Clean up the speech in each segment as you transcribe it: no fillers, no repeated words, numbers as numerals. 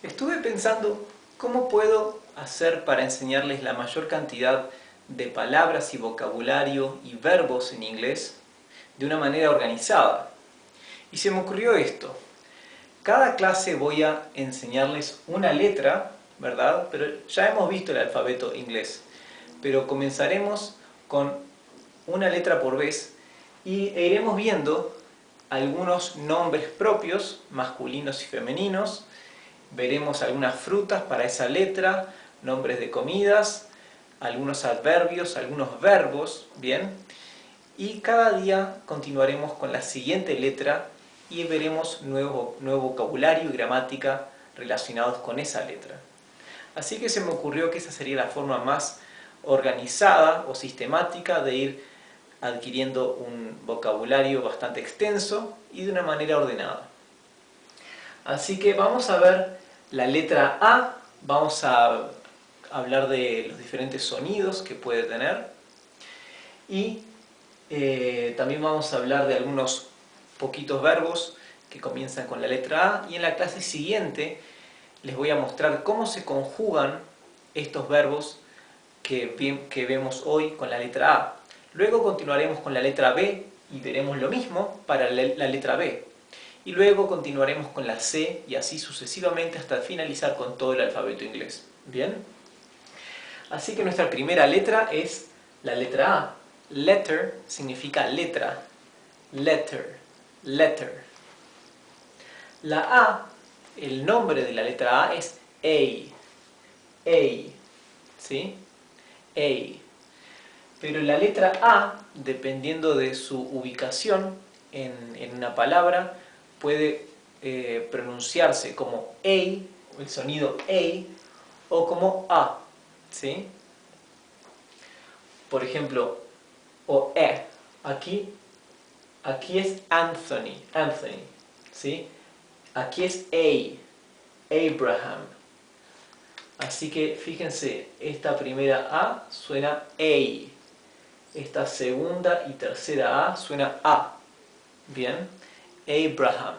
Estuve pensando cómo puedo hacer para enseñarles la mayor cantidad de palabras y vocabulario y verbos en inglés de una manera organizada. Y se me ocurrió esto. Cada clase voy a enseñarles una letra, ¿verdad? Pero ya hemos visto el alfabeto inglés. Pero comenzaremos con una letra por vez e iremos viendo algunos nombres propios, masculinos y femeninos. Veremos algunas frutas para esa letra, nombres de comidas, algunos adverbios, algunos verbos, ¿bien? Y cada día continuaremos con la siguiente letra y veremos nuevo vocabulario y gramática relacionados con esa letra. Así que se me ocurrió que esa sería la forma más organizada o sistemática de ir adquiriendo un vocabulario bastante extenso y de una manera ordenada. Así que vamos a ver la letra A, vamos a hablar de los diferentes sonidos que puede tener y también vamos a hablar de algunos poquitos verbos que comienzan con la letra A, y en la clase siguiente les voy a mostrar cómo se conjugan estos verbos que vemos hoy con la letra A. Luego continuaremos con la letra B y veremos lo mismo para la letra B. Y luego continuaremos con la C y así sucesivamente hasta finalizar con todo el alfabeto inglés. ¿Bien? Así que nuestra primera letra es la letra A. Letter significa letra. Letter. Letter. La A, el nombre de la letra A es A. A. ¿Sí? A. Pero la letra A, dependiendo de su ubicación en una palabra, puede pronunciarse como A, el sonido A, o como A. ¿Sí? Por ejemplo, o E. Aquí es Anthony. Anthony. ¿Sí? Aquí es A. Abraham. Así que fíjense, esta primera A suena A. Esta segunda y tercera A suena A. Bien. Abraham.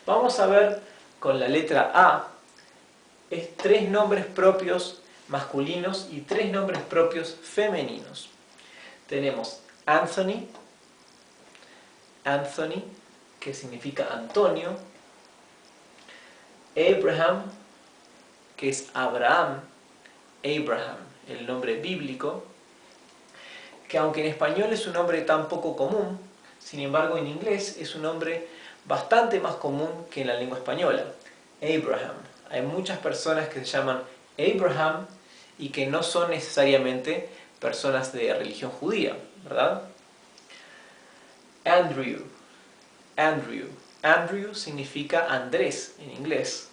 Vamos a ver con la letra A tres nombres propios masculinos y tres nombres propios femeninos. Tenemos Anthony, Anthony, que significa Antonio, Abraham, que es Abraham, Abraham, el nombre bíblico, que aunque en español es un nombre tan poco común, sin embargo en inglés es un nombre bastante más común que en la lengua española. Abraham. Hay muchas personas que se llaman Abraham y que no son necesariamente personas de religión judía, ¿verdad? Andrew. Andrew. Andrew significa Andrés en inglés.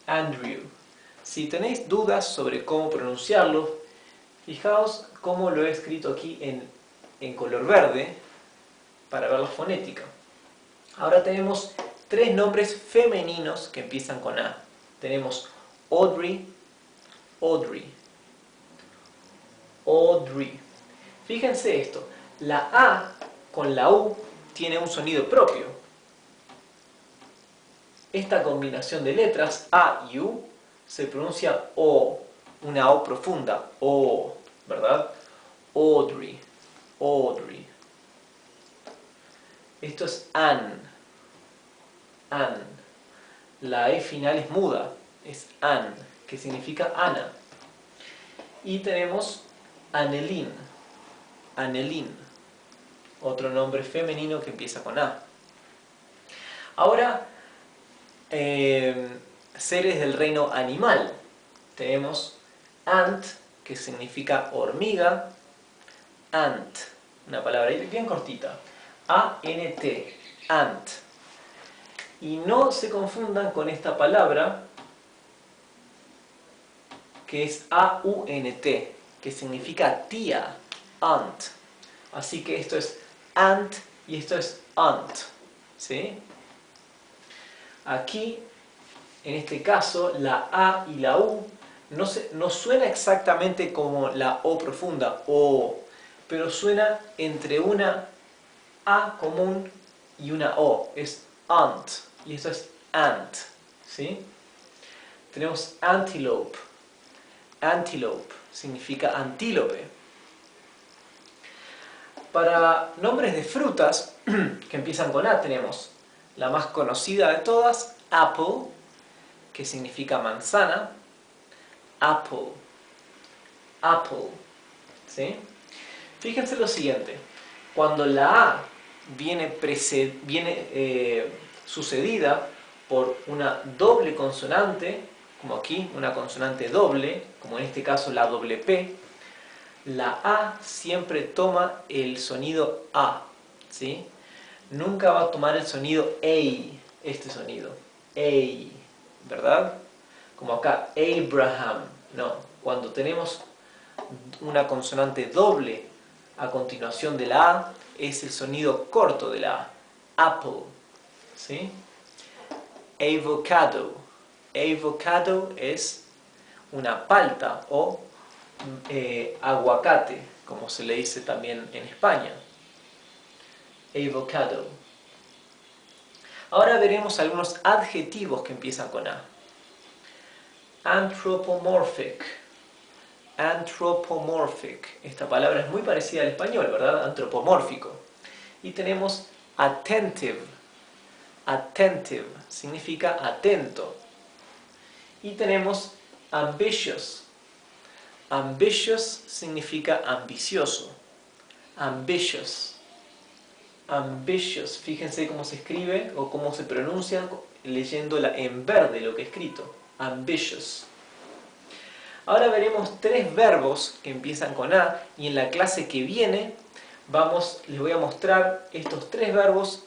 Andrew. Si tenéis dudas sobre cómo pronunciarlo, fijaos cómo lo he escrito aquí en color verde para ver la fonética. Ahora tenemos tres nombres femeninos que empiezan con A. Tenemos Audrey, Audrey, Audrey. Fíjense esto, la A con la U tiene un sonido propio. Esta combinación de letras A y U se pronuncia O, una O profunda, O, ¿verdad? Audrey, Audrey. Esto es Ann, Ann. La E final es muda, es Ann, que significa Ana. Y tenemos Annelien, Annelien, otro nombre femenino que empieza con A. Ahora, seres del reino animal. Tenemos ant, que significa hormiga, ant, una palabra bien cortita, A-N-T, ant. Y no se confundan con esta palabra que es A-U-N-T, que significa tía, aunt. Así que esto es ant y esto es aunt. ¿Sí? Aquí, en este caso, la A y la U no suena exactamente como la O profunda, O, pero suena entre una A común y una O. Es aunt, y esto es ant. ¿Sí? Tenemos antelope. Antelope significa antílope. Para nombres de frutas que empiezan con A tenemos la más conocida de todas, apple, que significa manzana. Apple. Apple. ¿Sí? Fíjense lo siguiente. Cuando la A viene sucedida por una doble consonante, como aquí, una consonante doble, como en este caso la doble P, la A siempre toma el sonido A, ¿sí? Nunca va a tomar el sonido A, este sonido, A, ¿verdad? Como acá, Abraham, no. Cuando tenemos una consonante doble a continuación de la A, es el sonido corto de la A, apple, ¿sí? Avocado. Avocado es una palta o aguacate, como se le dice también en España. Avocado. Ahora veremos algunos adjetivos que empiezan con A. Anthropomorphic. Anthropomorphic. Esta palabra es muy parecida al español, ¿verdad? Antropomórfico. Y tenemos attentive. Attentive significa atento. Y tenemos ambitious. Ambitious significa ambicioso. Ambitious. Ambitious. Fíjense cómo se escribe o cómo se pronuncia leyéndola en verde lo que he escrito. Ambitious. Ahora veremos tres verbos que empiezan con A y en la clase que viene les voy a mostrar estos tres verbos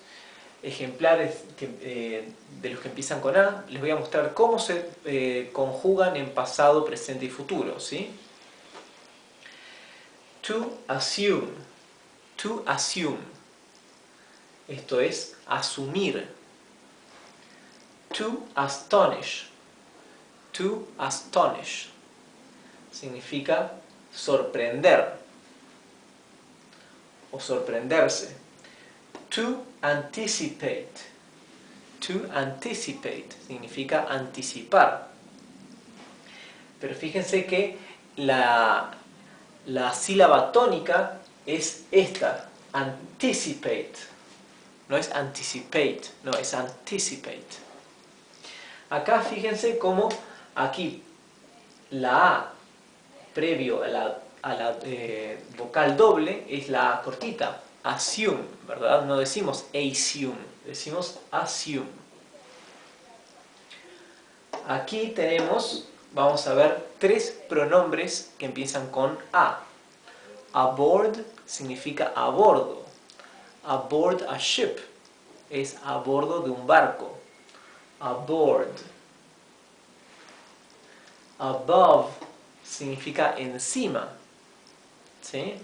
ejemplares de los que empiezan con A. Les voy a mostrar cómo se conjugan en pasado, presente y futuro, ¿sí? To assume. To assume. Esto es asumir. To astonish. To astonish. Significa sorprender o sorprenderse. To anticipate. To anticipate significa anticipar. Pero fíjense que la sílaba tónica es esta, anticipate. No es anticipate, no, es anticipate. Acá fíjense cómo aquí la A previo a la vocal doble es la A cortita, assume, ¿verdad? No decimos assume, decimos assume. Aquí tenemos, vamos a ver, tres pronombres que empiezan con A. Aboard significa a bordo. Aboard a ship es a bordo de un barco. Aboard. Above significa encima. ¿Sí?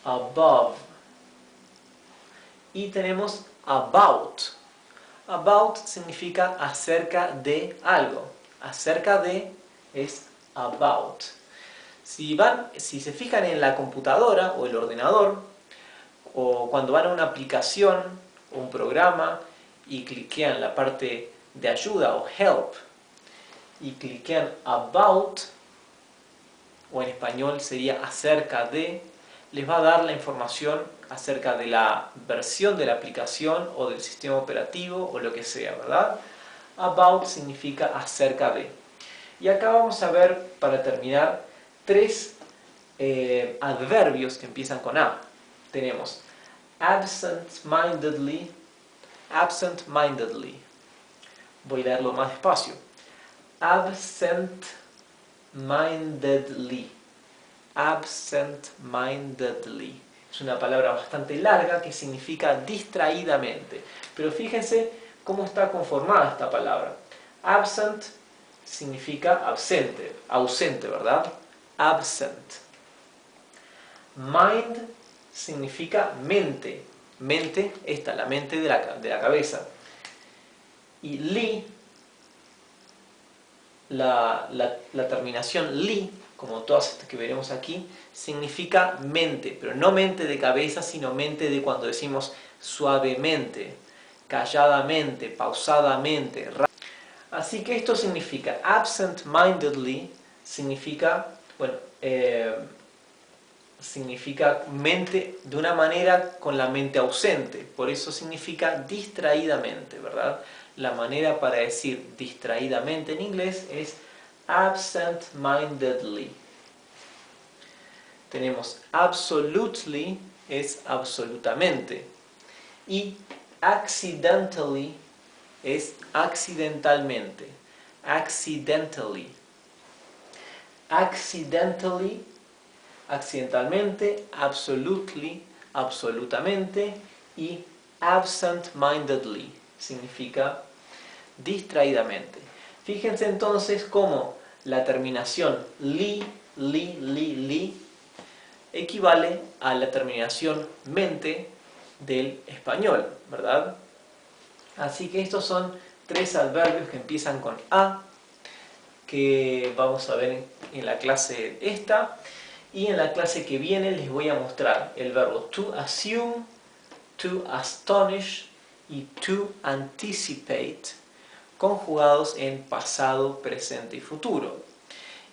Above. Y tenemos about. About significa acerca de algo. Acerca de es about. Si se fijan en la computadora o el ordenador, o cuando van a una aplicación o un programa y cliquean la parte de ayuda o help y cliquean about, o en español sería acerca de, les va a dar la información acerca de la versión de la aplicación o del sistema operativo o lo que sea, ¿verdad? About significa acerca de. Y acá vamos a ver, para terminar, tres adverbios que empiezan con A. Tenemos absent-mindedly, absent-mindedly. Voy a leerlo más despacio. Absent-mindedly. Absent-mindedly. Es una palabra bastante larga que significa distraídamente. Pero fíjense cómo está conformada esta palabra. Absent significa ausente, ¿verdad? Absent. Mind significa mente. Mente, la mente de la cabeza. Y li, la terminación li, como todas estas que veremos aquí, significa mente, pero no mente de cabeza, sino mente de cuando decimos suavemente, calladamente, pausadamente. Así que esto significa absent-mindedly, significa, bueno, significa mente de una manera con la mente ausente, por eso significa distraídamente, ¿verdad? La manera para decir distraídamente en inglés es absent-mindedly. Tenemos absolutely, es absolutamente, y accidentally es accidentalmente, accidentally. Accidentally, accidentalmente, absolutely, absolutamente, y absent-mindedly, significa distraídamente. Fíjense entonces cómo la terminación li equivale a la terminación mente del español, ¿verdad? Así que estos son tres adverbios que empiezan con a, que vamos a ver en la clase esta, y en la clase que viene les voy a mostrar el verbo to assume, to astonish y to anticipate, conjugados en pasado, presente y futuro.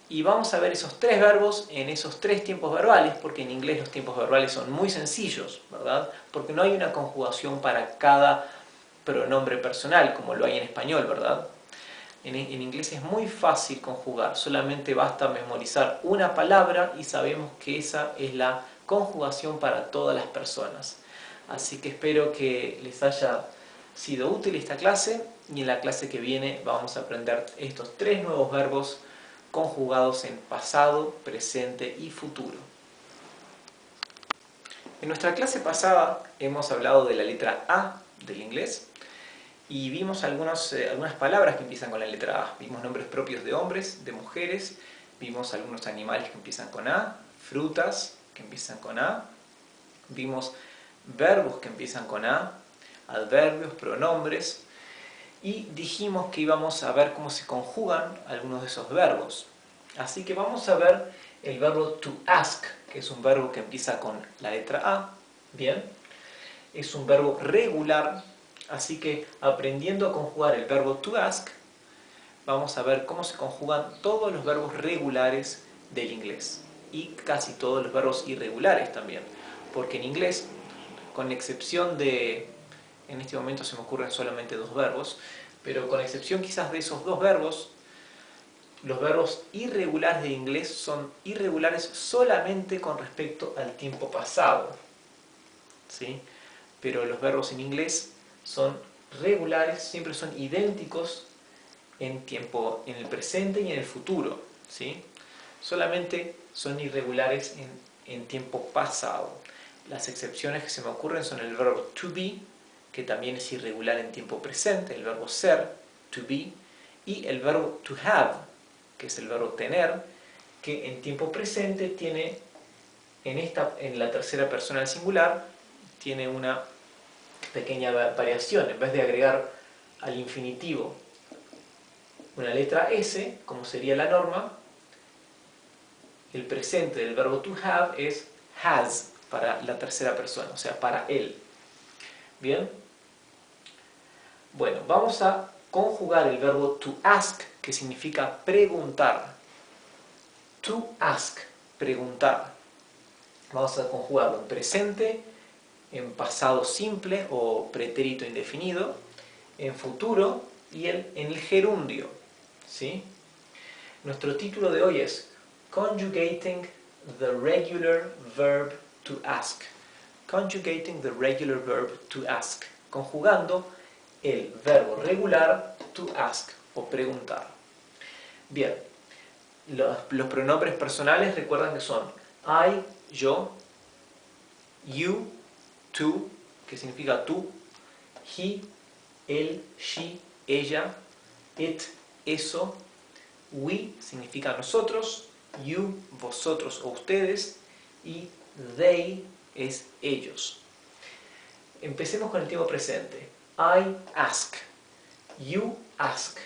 Y vamos a ver esos tres verbos en esos tres tiempos verbales, porque en inglés los tiempos verbales son muy sencillos, ¿verdad? Porque no hay una conjugación para cada pronombre personal, como lo hay en español, ¿verdad? En inglés es muy fácil conjugar, solamente basta memorizar una palabra y sabemos que esa es la conjugación para todas las personas. Así que espero que les haya sido útil esta clase, y en la clase que viene vamos a aprender estos tres nuevos verbos conjugados en pasado, presente y futuro. En nuestra clase pasada hemos hablado de la letra A del inglés y vimos algunas palabras que empiezan con la letra A. Vimos nombres propios de hombres, de mujeres, vimos algunos animales que empiezan con A, frutas que empiezan con A, vimos verbos que empiezan con A, adverbios, pronombres, y dijimos que íbamos a ver cómo se conjugan algunos de esos verbos. Así que vamos a ver el verbo to ask, que es un verbo que empieza con la letra A. Bien, es un verbo regular, así que aprendiendo a conjugar el verbo to ask, vamos a ver cómo se conjugan todos los verbos regulares del inglés y casi todos los verbos irregulares también, porque en inglés, con excepción de, en este momento se me ocurren solamente dos verbos, pero con excepción quizás de esos dos verbos, los verbos irregulares de inglés son irregulares solamente con respecto al tiempo pasado, ¿sí? Pero los verbos en inglés son regulares, siempre son idénticos en el presente y en el futuro, ¿sí? Solamente son irregulares en tiempo pasado. Las excepciones que se me ocurren son el verbo to be, que también es irregular en tiempo presente, el verbo ser, to be, y el verbo to have, que es el verbo tener, que en tiempo presente tiene, en la tercera persona del singular, tiene una pequeña variación. En vez de agregar al infinitivo una letra S, como sería la norma, el presente del verbo to have es has para la tercera persona, o sea, para él. ¿Bien? Bueno, vamos a conjugar el verbo to ask, que significa preguntar. To ask, preguntar. Vamos a conjugarlo en presente, en pasado simple o pretérito indefinido, en futuro y en el gerundio, ¿sí? Nuestro título de hoy es Conjugating the regular verb to ask. Conjugating the regular verb to ask. Conjugando el verbo regular to ask o preguntar. Bien, los pronombres personales recuerdan que son I, yo, you, tú, que significa tú, he, él, she, ella, it, eso, we significa nosotros, you, vosotros o ustedes, y they es ellos. Empecemos con el tiempo presente. I ask, you ask,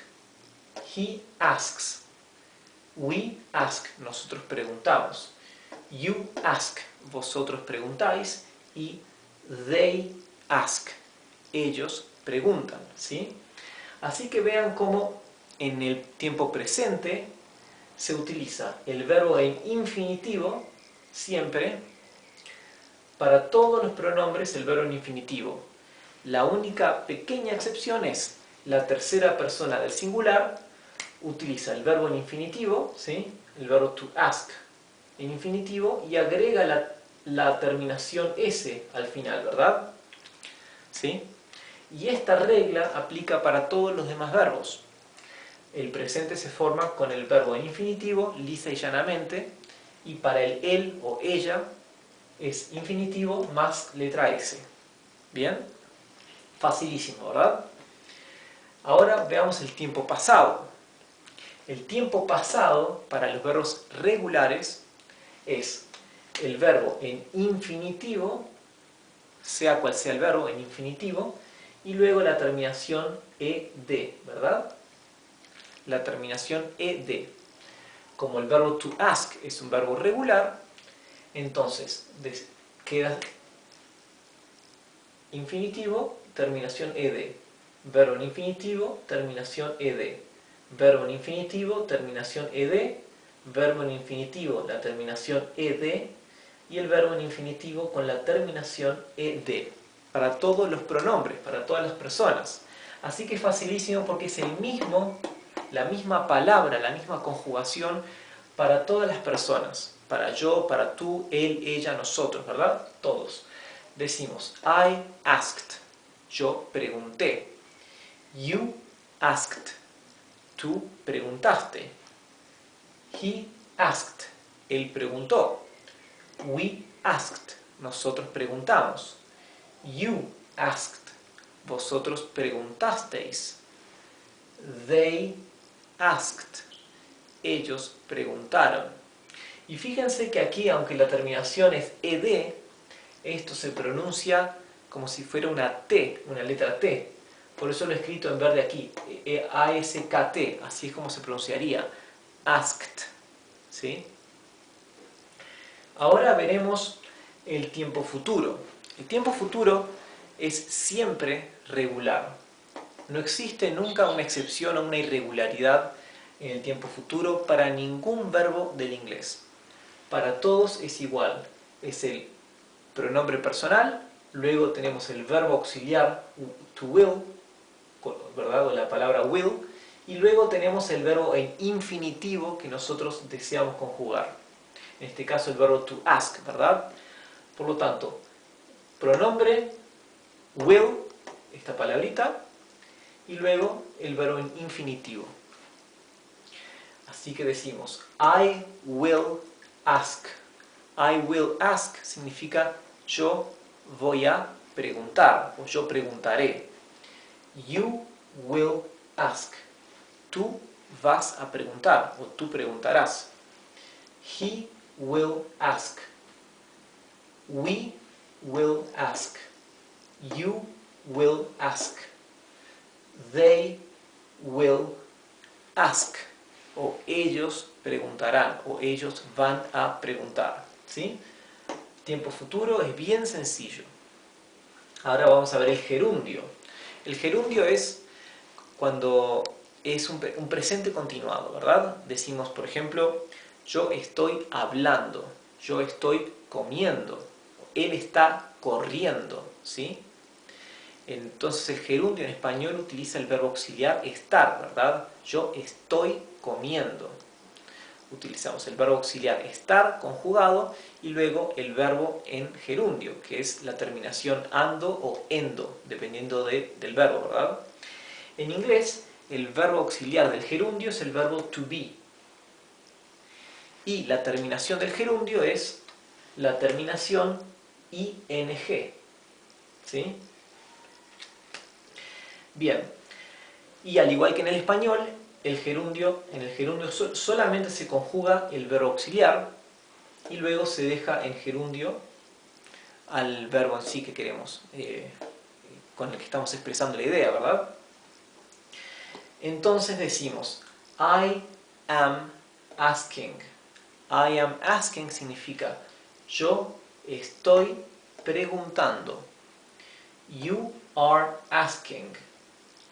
he asks, we ask, nosotros preguntamos, you ask, vosotros preguntáis, y they ask, ellos preguntan, ¿sí? Así que vean cómo en el tiempo presente se utiliza el verbo en infinitivo siempre. Para todos los pronombres el verbo en infinitivo. La única pequeña excepción es la tercera persona del singular utiliza el verbo en infinitivo, ¿sí? El verbo to ask en infinitivo y agrega la terminación S al final, ¿verdad? ¿Sí? Y esta regla aplica para todos los demás verbos. El presente se forma con el verbo en infinitivo, lisa y llanamente, y para el él o ella es infinitivo más letra S. ¿Bien? Facilísimo, ¿verdad? Ahora veamos el tiempo pasado. El tiempo pasado para los verbos regulares es el verbo en infinitivo, sea cual sea el verbo en infinitivo, y luego la terminación ed, ¿verdad? La terminación ed. Como el verbo to ask es un verbo regular, entonces queda infinitivo, terminación ed. Verbo en infinitivo, terminación ed. Verbo en infinitivo, terminación ed. Verbo en infinitivo, la terminación ed. Y el verbo en infinitivo con la terminación ed. Para todos los pronombres, para todas las personas. Así que es facilísimo porque es la misma palabra, la misma conjugación para todas las personas. Para yo, para tú, él, ella, nosotros, ¿verdad? Todos. Decimos, I asked. Yo pregunté. You asked. Tú preguntaste. He asked. Él preguntó. We asked. Nosotros preguntamos. You asked. Vosotros preguntasteis. They asked. Ellos preguntaron. Y fíjense que aquí, aunque la terminación es ed, esto se pronuncia como si fuera una T, una letra T. Por eso lo he escrito en verde aquí, A-S-K-T, así es como se pronunciaría, asked. ¿Sí? Ahora veremos el tiempo futuro. El tiempo futuro es siempre regular. No existe nunca una excepción o una irregularidad en el tiempo futuro para ningún verbo del inglés. Para todos es igual. Es el pronombre personal, luego tenemos el verbo auxiliar to will, ¿verdad? O la palabra will, y luego tenemos el verbo en infinitivo que nosotros deseamos conjugar. En este caso el verbo to ask, ¿verdad? Por lo tanto, pronombre will, esta palabrita, y luego el verbo en infinitivo. Así que decimos, I will ask. I will ask significa yo voy a preguntar o yo preguntaré. You will ask. Tú vas a preguntar o tú preguntarás. He will ask. We will ask. You will ask. They will ask. O ellos preguntarán o ellos van a preguntar. ¿Sí? Tiempo futuro es bien sencillo. Ahora vamos a ver el gerundio. El gerundio es cuando es un presente continuado, ¿verdad? Decimos, por ejemplo, yo estoy hablando, yo estoy comiendo, él está corriendo, ¿sí? Entonces el gerundio en español utiliza el verbo auxiliar estar, ¿verdad? Yo estoy comiendo. Utilizamos el verbo auxiliar estar conjugado y luego el verbo en gerundio, que es la terminación ando o endo, dependiendo del verbo, ¿verdad? En inglés, el verbo auxiliar del gerundio es el verbo to be. Y la terminación del gerundio es la terminación ing. ¿Sí? Bien. Y al igual que en el español, en el gerundio solamente se conjuga el verbo auxiliar y luego se deja en gerundio al verbo en sí que queremos, con el que estamos expresando la idea, ¿verdad? Entonces decimos, I am asking. I am asking significa yo estoy preguntando. You are asking.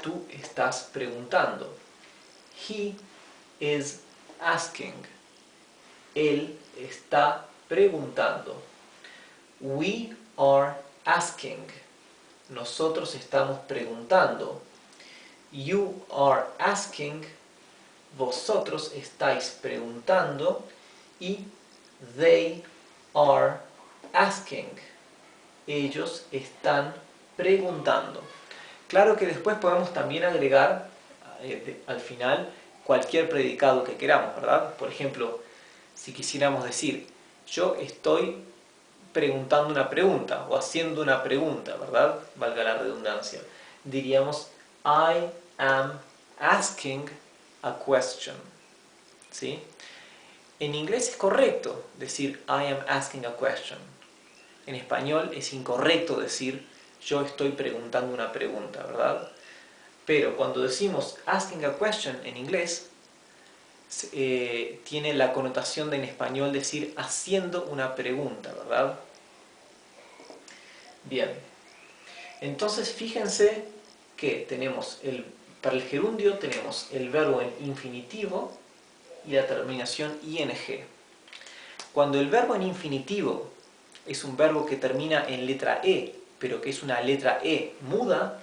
Tú estás preguntando. He is asking. Él está preguntando. We are asking. Nosotros estamos preguntando. You are asking. Vosotros estáis preguntando. Y they are asking. Ellos están preguntando. Claro que después podemos también agregar al final cualquier predicado que queramos, ¿verdad? Por ejemplo, si quisiéramos decir, yo estoy preguntando una pregunta o haciendo una pregunta, ¿verdad? Valga la redundancia. Diríamos, I am asking a question. ¿Sí? En inglés es correcto decir, I am asking a question. En español es incorrecto decir, yo estoy preguntando una pregunta, ¿verdad? Pero cuando decimos asking a question en inglés, tiene la connotación de en español decir haciendo una pregunta, ¿verdad? Bien, entonces fíjense que tenemos para el gerundio tenemos el verbo en infinitivo y la terminación ing. Cuando el verbo en infinitivo es un verbo que termina en letra E, pero que es una letra E muda,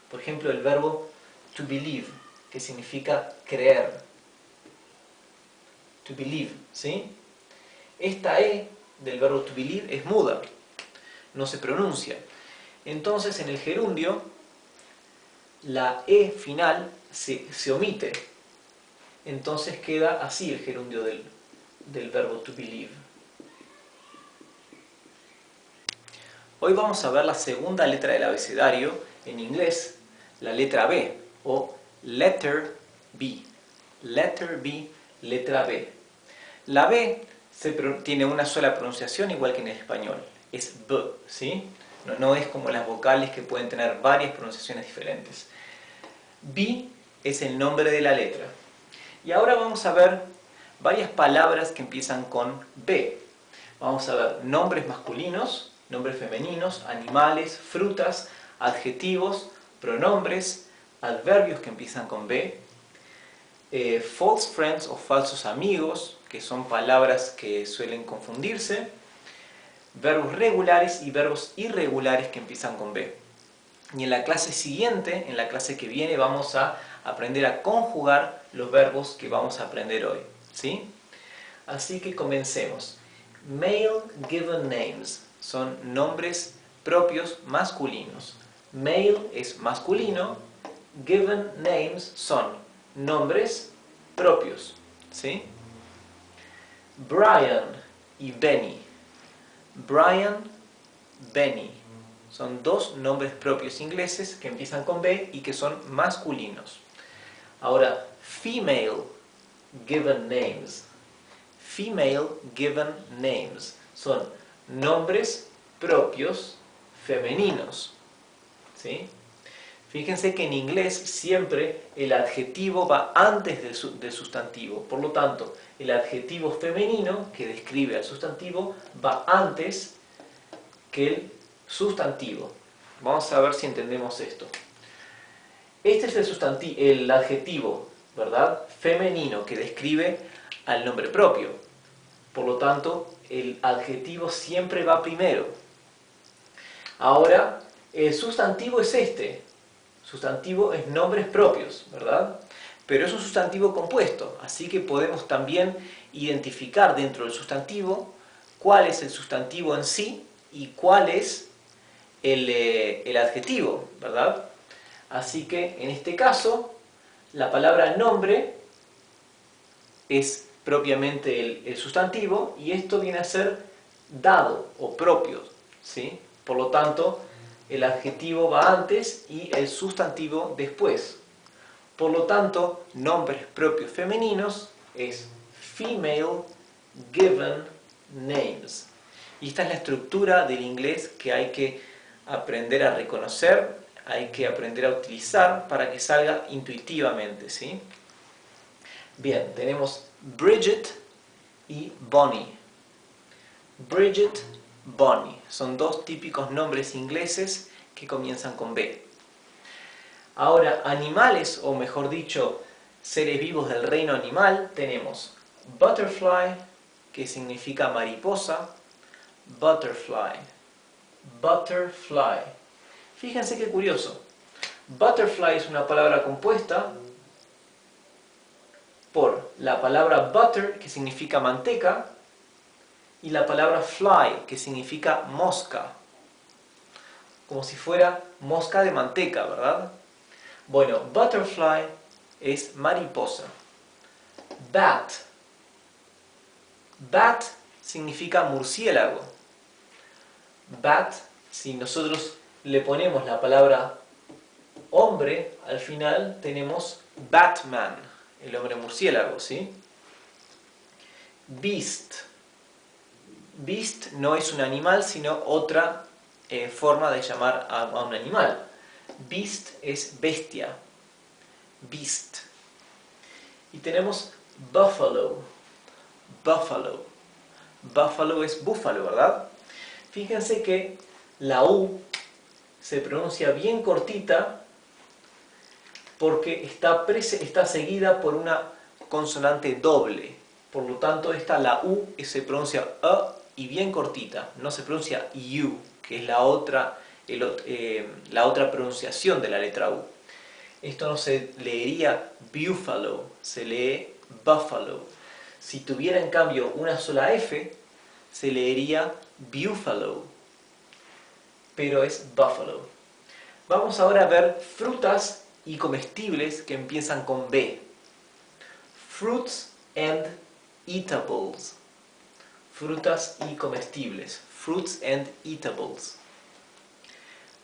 por ejemplo el verbo to believe, que significa creer. To believe, ¿sí? Esta E del verbo to believe es muda, no se pronuncia. Entonces en el gerundio la E final se omite. Entonces queda así el gerundio del verbo to believe. Hoy vamos a ver la segunda letra del abecedario en inglés, la letra B o letter B. Letter B, letra B. La B tiene una sola pronunciación igual que en el español, es B, ¿sí? No es como las vocales que pueden tener varias pronunciaciones diferentes. B es el nombre de la letra. Y ahora vamos a ver varias palabras que empiezan con B. Vamos a ver nombres masculinos, nombres femeninos, animales, frutas, adjetivos, pronombres, adverbios que empiezan con B, false friends o falsos amigos, que son palabras que suelen confundirse, verbos regulares y verbos irregulares que empiezan con B. Y en la clase siguiente, en la clase que viene, vamos a aprender a conjugar los verbos que vamos a aprender hoy, ¿sí? Así que comencemos. Male given names son nombres propios masculinos. Male es masculino, given names son nombres propios, ¿sí? Brian y Benny. Brian, Benny. Son dos nombres propios ingleses que empiezan con B y que son masculinos. Ahora, female given names. Female given names son nombres propios femeninos, ¿sí? Fíjense que en inglés siempre el adjetivo va antes del sustantivo. Por lo tanto, el adjetivo femenino que describe al sustantivo va antes que el sustantivo. Vamos a ver si entendemos esto. Este es el adjetivo, ¿verdad? Femenino que describe al nombre propio. Por lo tanto, el adjetivo siempre va primero. Ahora, el sustantivo es este. Sustantivo es nombres propios, ¿verdad? Pero es un sustantivo compuesto, así que podemos también identificar dentro del sustantivo cuál es el sustantivo en sí y cuál es el adjetivo, ¿verdad? Así que en este caso, la palabra nombre es propiamente el sustantivo y esto viene a ser dado o propio, ¿sí? Por lo tanto, el adjetivo va antes y el sustantivo después. Por lo tanto, nombres propios femeninos es female given names. Y esta es la estructura del inglés que hay que aprender a reconocer, hay que aprender a utilizar para que salga intuitivamente, ¿sí? Bien, tenemos Bridget y Bonnie. Bridget, Bonnie. Son dos típicos nombres ingleses que comienzan con B. Ahora, animales, o mejor dicho, seres vivos del reino animal tenemos butterfly, que significa mariposa, butterfly, butterfly. Fíjense qué curioso. Butterfly es una palabra compuesta por la palabra butter, que significa manteca, y la palabra fly, que significa mosca. Como si fuera mosca de manteca, ¿verdad? Bueno, butterfly es mariposa. Bat. Bat significa murciélago. Bat, si nosotros le ponemos la palabra hombre al final, tenemos Batman, el hombre murciélago, ¿sí? Beast. Beast no es un animal, sino otra forma de llamar a un animal. Beast es bestia. Beast. Y tenemos buffalo. Buffalo. Buffalo es búfalo, ¿verdad? Fíjense que la U se pronuncia bien cortita porque está seguida por una consonante doble. Por lo tanto, la U se pronuncia y bien cortita. No se pronuncia U, que es la otra pronunciación de la letra U. Esto no se leería buffalo, se lee buffalo. Si tuviera en cambio una sola F, se leería buffalo, pero es buffalo. Vamos ahora a ver frutas y comestibles que empiezan con B. Fruits and eatables. Frutas y comestibles. Fruits and eatables.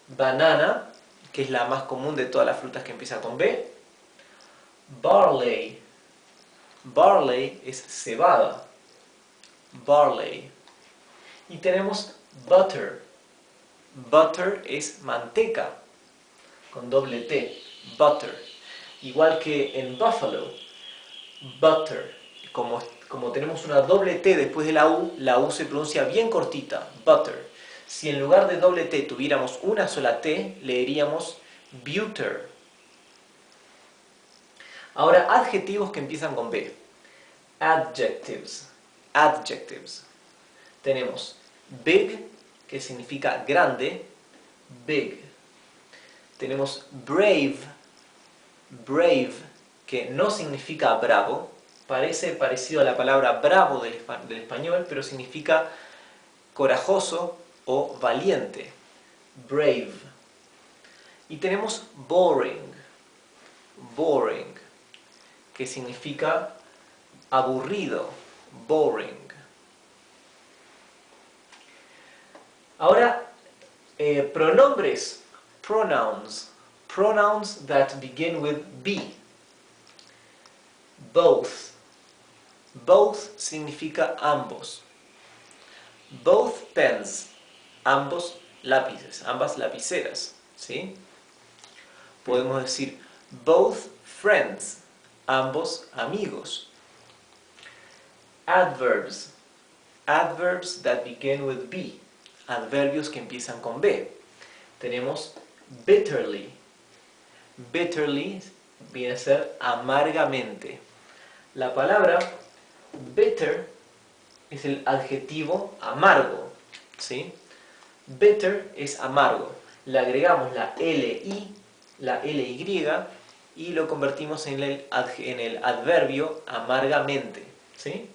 Banana, que es la más común de todas las frutas que empieza con B. Barley. Barley es cebada. Barley. Y tenemos butter. Butter es manteca, con doble T. Butter. Igual que en buffalo. Butter. Como tenemos una doble T después de la U se pronuncia bien cortita. Butter. Si en lugar de doble T tuviéramos una sola T, leeríamos butter. Ahora, adjetivos que empiezan con B. Adjectives. Adjectives. Tenemos big, que significa grande. Big. Tenemos brave. Brave, que no significa bravo. Parece parecido a la palabra bravo del español, pero significa corajoso o valiente. Brave. Y tenemos boring. Boring, que significa aburrido. Boring. Ahora, pronombres. Pronouns. Pronouns that begin with B. Both. Both significa ambos. Both pens. Ambos lápices, ambas lapiceras, ¿sí? Podemos decir both friends. Ambos amigos. Adverbs. Adverbs that begin with B. Adverbios que empiezan con B. Tenemos bitterly. Bitterly viene a ser amargamente. La palabra bitter es el adjetivo amargo, ¿sí? Bitter es amargo. Le agregamos la LI, la LY y lo convertimos en el adverbio amargamente, ¿sí?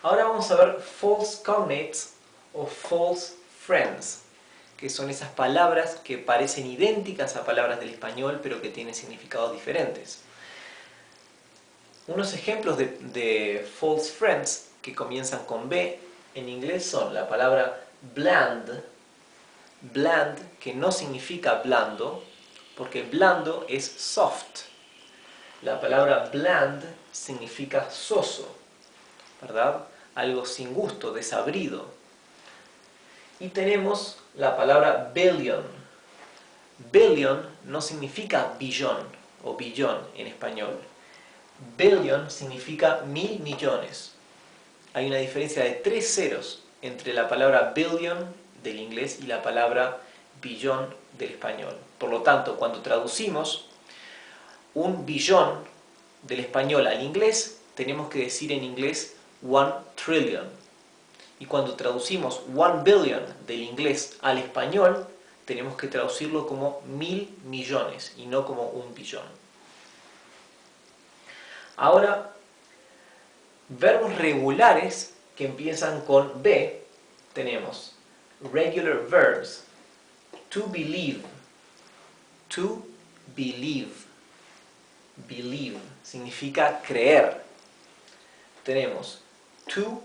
Ahora vamos a ver false cognates o false friends, que son esas palabras que parecen idénticas a palabras del español, pero que tienen significados diferentes. Unos ejemplos de false friends que comienzan con B en inglés son la palabra bland, bland, que no significa blando, porque blando es soft. La palabra bland significa soso, ¿verdad? Algo sin gusto, desabrido. Y tenemos la palabra billion. Billion no significa billón o billón en español. Billion significa 1000 millones. Hay una diferencia de 3 ceros entre la palabra billion del inglés y la palabra billón del español. Por lo tanto, cuando traducimos un billón del español al inglés, tenemos que decir en inglés 1 trillion. Y cuando traducimos 1 billion del inglés al español, tenemos que traducirlo como 1000 millones y no como un billón. Ahora, verbos regulares que empiezan con B, tenemos regular verbs. To believe. To believe. Believe significa creer. Tenemos to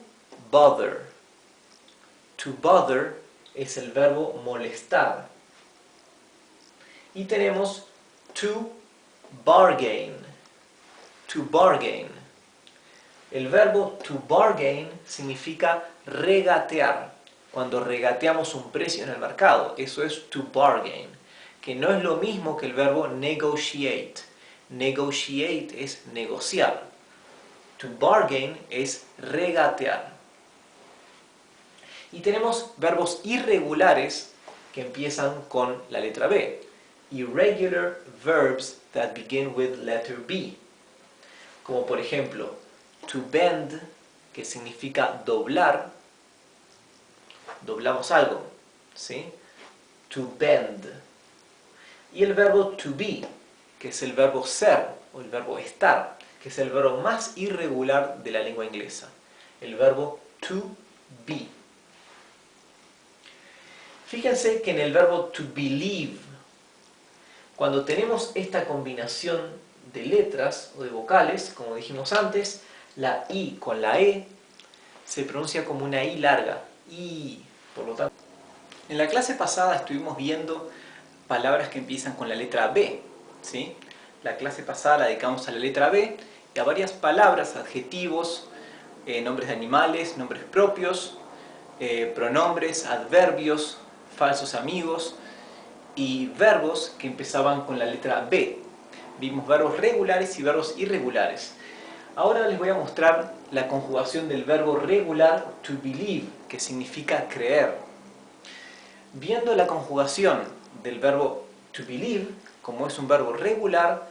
bother. To bother es el verbo molestar. Y tenemos to bargain. To bargain. El verbo to bargain significa regatear. Cuando regateamos un precio en el mercado, eso es to bargain, que no es lo mismo que el verbo negotiate. Negotiate es negociar. To bargain es regatear. Y tenemos verbos irregulares que empiezan con la letra B. Irregular verbs that begin with letter B. Como por ejemplo, to bend, que significa doblar. Doblamos algo, ¿sí? To bend. Y el verbo to be, que es el verbo ser o el verbo estar, que es el verbo más irregular de la lengua inglesa. El verbo to be. Fíjense que en el verbo to believe, cuando tenemos esta combinación de letras o de vocales, como dijimos antes, la I con la E se pronuncia como una I larga. I, por lo tanto. En la clase pasada estuvimos viendo palabras que empiezan con la letra B, ¿sí? La clase pasada la dedicamos a la letra B y a varias palabras, adjetivos, nombres de animales, nombres propios, pronombres, adverbios, falsos amigos y verbos que empezaban con la letra B. Vimos verbos regulares y verbos irregulares. Ahora les voy a mostrar la conjugación del verbo regular to believe, que significa creer. Viendo la conjugación del verbo to believe, como es un verbo regular,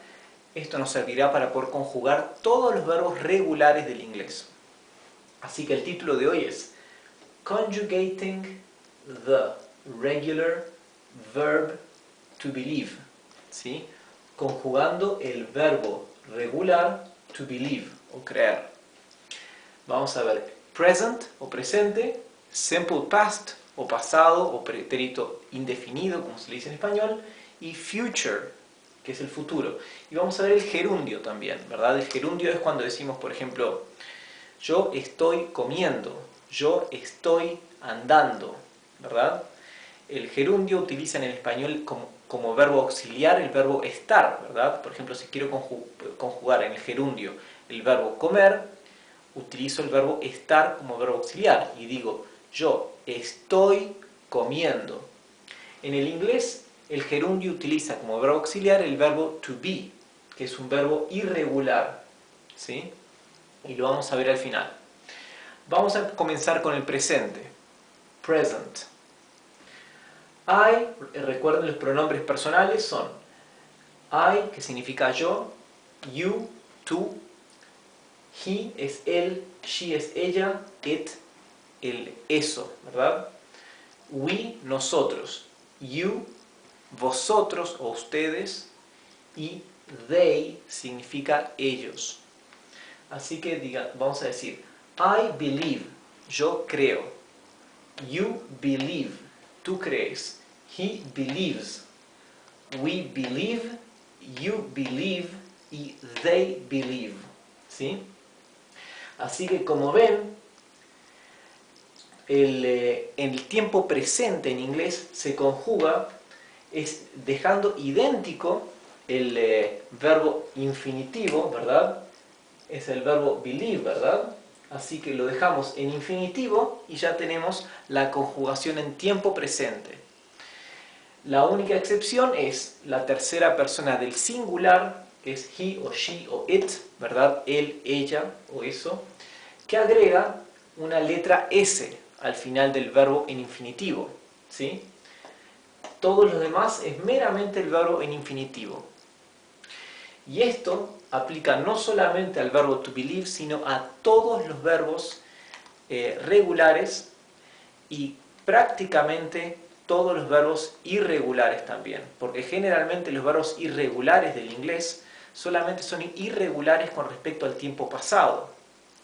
esto nos servirá para poder conjugar todos los verbos regulares del inglés. Así que el título de hoy es Conjugating the regular verb to believe, ¿sí? Conjugando el verbo regular to believe o creer. Vamos a ver present o presente, simple past o pasado o pretérito indefinido, como se le dice en español, y future, que es el futuro. Y vamos a ver el gerundio también, ¿verdad? El gerundio es cuando decimos, por ejemplo, yo estoy comiendo, yo estoy andando, ¿verdad? El gerundio utiliza en el español como verbo auxiliar el verbo estar, ¿verdad? Por ejemplo, si quiero conjugar en el gerundio el verbo comer, utilizo el verbo estar como verbo auxiliar y digo, yo estoy comiendo. En el inglés, el gerundio utiliza como verbo auxiliar el verbo to be, que es un verbo irregular, ¿sí? Y lo vamos a ver al final. Vamos a comenzar con el presente. Present. I, recuerden los pronombres personales son I, que significa yo, you, tú, he es él, she es ella, it, el eso, ¿verdad? We, nosotros, you, vosotros o ustedes, y they significa ellos. Así que vamos a decir, I believe, yo creo, you believe, tú crees, he believes, we believe, you believe y they believe, ¿sí? Así que como ven, en el tiempo presente en inglés se conjuga dejando idéntico el verbo infinitivo, ¿verdad? Es el verbo believe, ¿verdad? Así que lo dejamos en infinitivo y ya tenemos la conjugación en tiempo presente. La única excepción es la tercera persona del singular, que es he o she o it, ¿verdad? Él, ella o eso, que agrega una letra S al final del verbo en infinitivo, ¿sí? Todos los demás es meramente el verbo en infinitivo. Y esto aplica no solamente al verbo to believe, sino a todos los verbos regulares y prácticamente todos los verbos irregulares también, porque generalmente los verbos irregulares del inglés solamente son irregulares con respecto al tiempo pasado,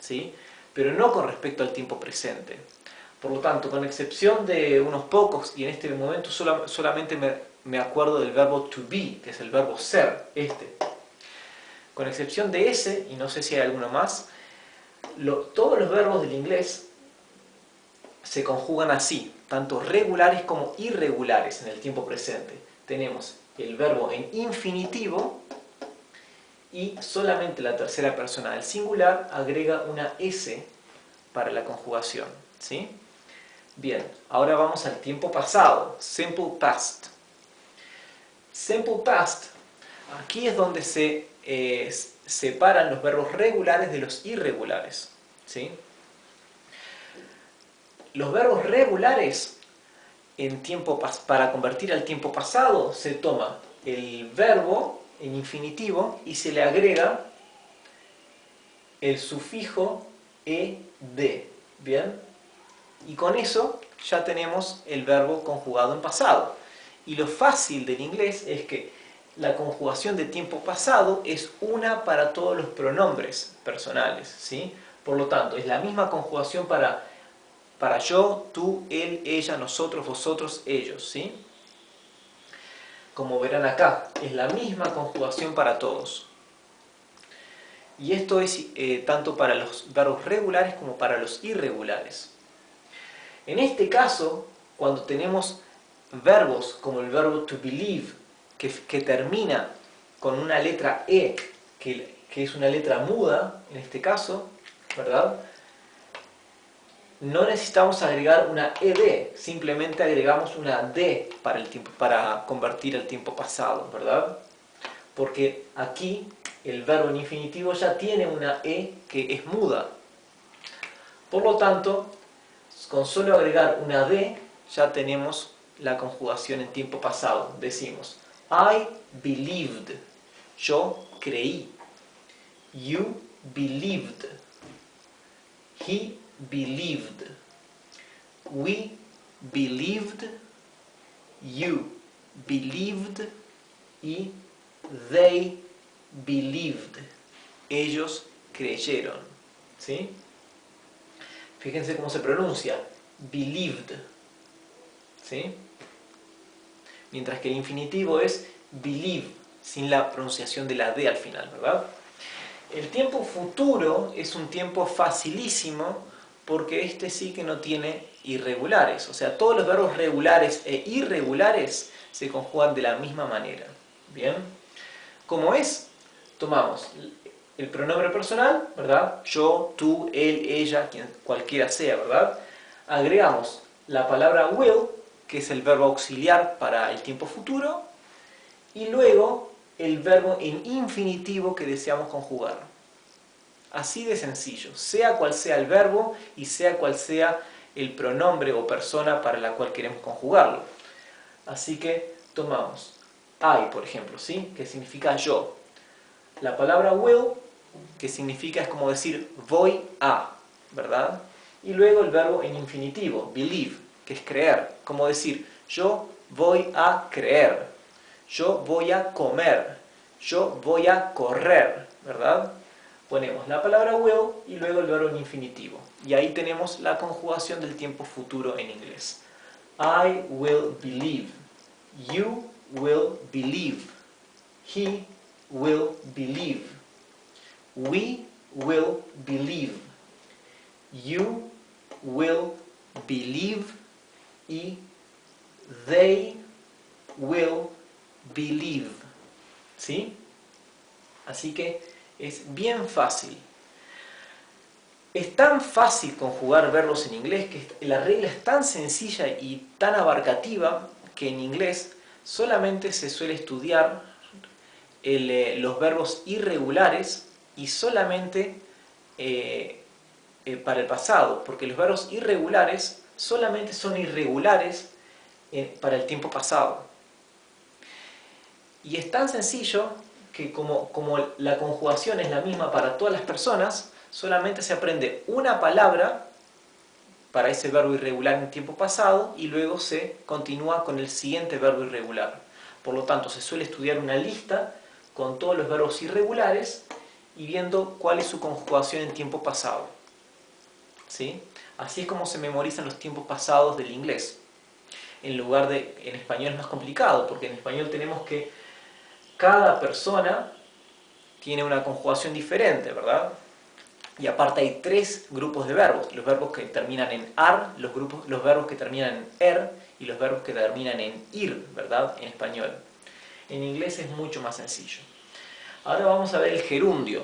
¿sí? Pero no con respecto al tiempo presente. Por lo tanto, con excepción de unos pocos, y en este momento solamente me acuerdo del verbo to be, que es el verbo ser, con excepción de ese, y no sé si hay alguno más, todos los verbos del inglés se conjugan así, tanto regulares como irregulares en el tiempo presente. Tenemos el verbo en infinitivo y solamente la tercera persona del singular agrega una S para la conjugación, ¿sí? Bien, ahora vamos al tiempo pasado, simple past. Simple past, aquí es donde se separan los verbos regulares de los irregulares, ¿sí? Los verbos regulares para convertir al tiempo pasado se toma el verbo en infinitivo y se le agrega el sufijo ed, ¿bien? Y con eso ya tenemos el verbo conjugado en pasado. Y lo fácil del inglés es que la conjugación de tiempo pasado es una para todos los pronombres personales, ¿sí? Por lo tanto, es la misma conjugación para yo, tú, él, ella, nosotros, vosotros, ellos, ¿sí? Como verán acá, es la misma conjugación para todos. Y esto es tanto para los verbos regulares como para los irregulares. En este caso, cuando tenemos verbos como el verbo to believe, que termina con una letra E, que es una letra muda, en este caso, ¿verdad? No necesitamos agregar una ed, simplemente agregamos una d para convertir el tiempo pasado, ¿verdad? Porque aquí el verbo en infinitivo ya tiene una e que es muda. Por lo tanto, con solo agregar una d ya tenemos la conjugación en tiempo pasado. Decimos, I believed, yo creí. You believed, he believed, we believed, you believed y they believed. Ellos creyeron, ¿sí? Fíjense cómo se pronuncia, believed, ¿sí? Mientras que el infinitivo es believe, sin la pronunciación de la D al final, ¿verdad? El tiempo futuro es un tiempo facilísimo porque este sí que no tiene irregulares. O sea, todos los verbos regulares e irregulares se conjugan de la misma manera. ¿Bien? ¿Cómo es? Tomamos el pronombre personal, ¿verdad? Yo, tú, él, ella, cualquiera sea, ¿verdad? Agregamos la palabra will, que es el verbo auxiliar para el tiempo futuro, y luego el verbo en infinitivo que deseamos conjugar. Así de sencillo, sea cual sea el verbo y sea cual sea el pronombre o persona para la cual queremos conjugarlo. Así que tomamos I, por ejemplo, ¿sí? Que significa yo. La palabra will, que significa, es como decir voy a, ¿verdad? Y luego el verbo en infinitivo, believe, que es creer, como decir yo voy a creer. Yo voy a comer, yo voy a correr, ¿verdad? Ponemos la palabra will y luego el verbo en infinitivo. Y ahí tenemos la conjugación del tiempo futuro en inglés. I will believe. You will believe. He will believe. We will believe. You will believe. Y they will believe, ¿sí? Así que es bien fácil. Es tan fácil conjugar verbos en inglés que la regla es tan sencilla y tan abarcativa que en inglés solamente se suele estudiar los verbos irregulares y solamente para el pasado, porque los verbos irregulares solamente son irregulares para el tiempo pasado. Y es tan sencillo que como la conjugación es la misma para todas las personas, solamente se aprende una palabra para ese verbo irregular en tiempo pasado y luego se continúa con el siguiente verbo irregular. Por lo tanto, se suele estudiar una lista con todos los verbos irregulares y viendo cuál es su conjugación en tiempo pasado. ¿Sí? Así es como se memorizan los tiempos pasados del inglés. En español es más complicado, porque en español tenemos que cada persona tiene una conjugación diferente, ¿verdad? Y aparte hay 3 grupos de verbos: los verbos que terminan en ar, los verbos que terminan en er y los verbos que terminan en ir, ¿verdad? En español. En inglés es mucho más sencillo. Ahora vamos a ver el gerundio.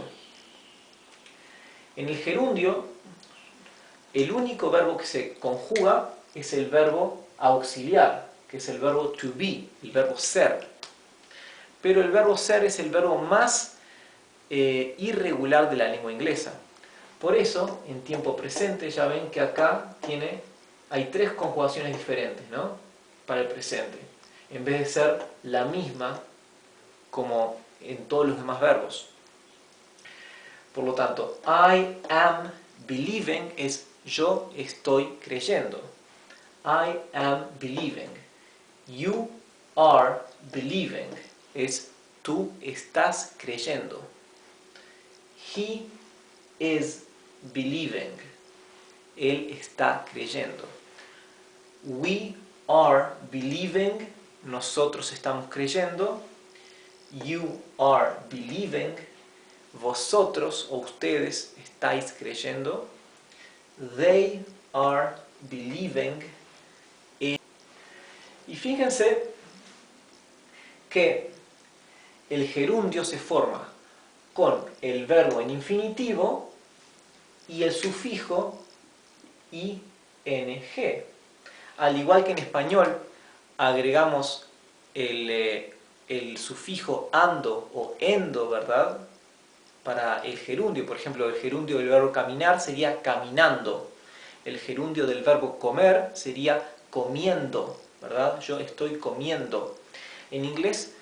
En el gerundio, el único verbo que se conjuga es el verbo auxiliar, que es el verbo to be, el verbo ser. Pero el verbo ser es el verbo más irregular de la lengua inglesa. Por eso, en tiempo presente, ya ven que acá hay 3 conjugaciones diferentes, ¿no? Para el presente, en vez de ser la misma como en todos los demás verbos. Por lo tanto, I am believing es yo estoy creyendo. I am believing. You are believing es tú estás creyendo. He is believing. Él está creyendo. We are believing. Nosotros estamos creyendo. You are believing. Vosotros o ustedes estáis creyendo. They are believing. Y fíjense que el gerundio se forma con el verbo en infinitivo y el sufijo ing. Al igual que en español agregamos el sufijo ando o endo, ¿verdad? Para el gerundio. Por ejemplo, el gerundio del verbo caminar sería caminando. El gerundio del verbo comer sería comiendo, ¿verdad? Yo estoy comiendo. En inglés,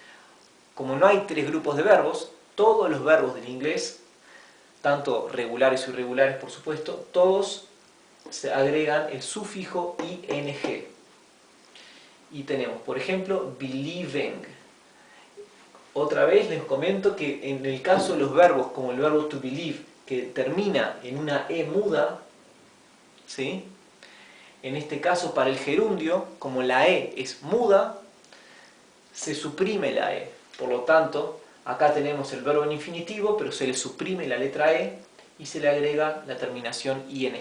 como no hay 3 grupos de verbos, todos los verbos del inglés, tanto regulares y irregulares por supuesto, todos se agregan el sufijo ing. Y tenemos, por ejemplo, believing. Otra vez les comento que en el caso de los verbos, como el verbo to believe, que termina en una e muda, ¿sí? En este caso, para el gerundio, como la e es muda, se suprime la e. Por lo tanto, acá tenemos el verbo en infinitivo, pero se le suprime la letra e y se le agrega la terminación ing.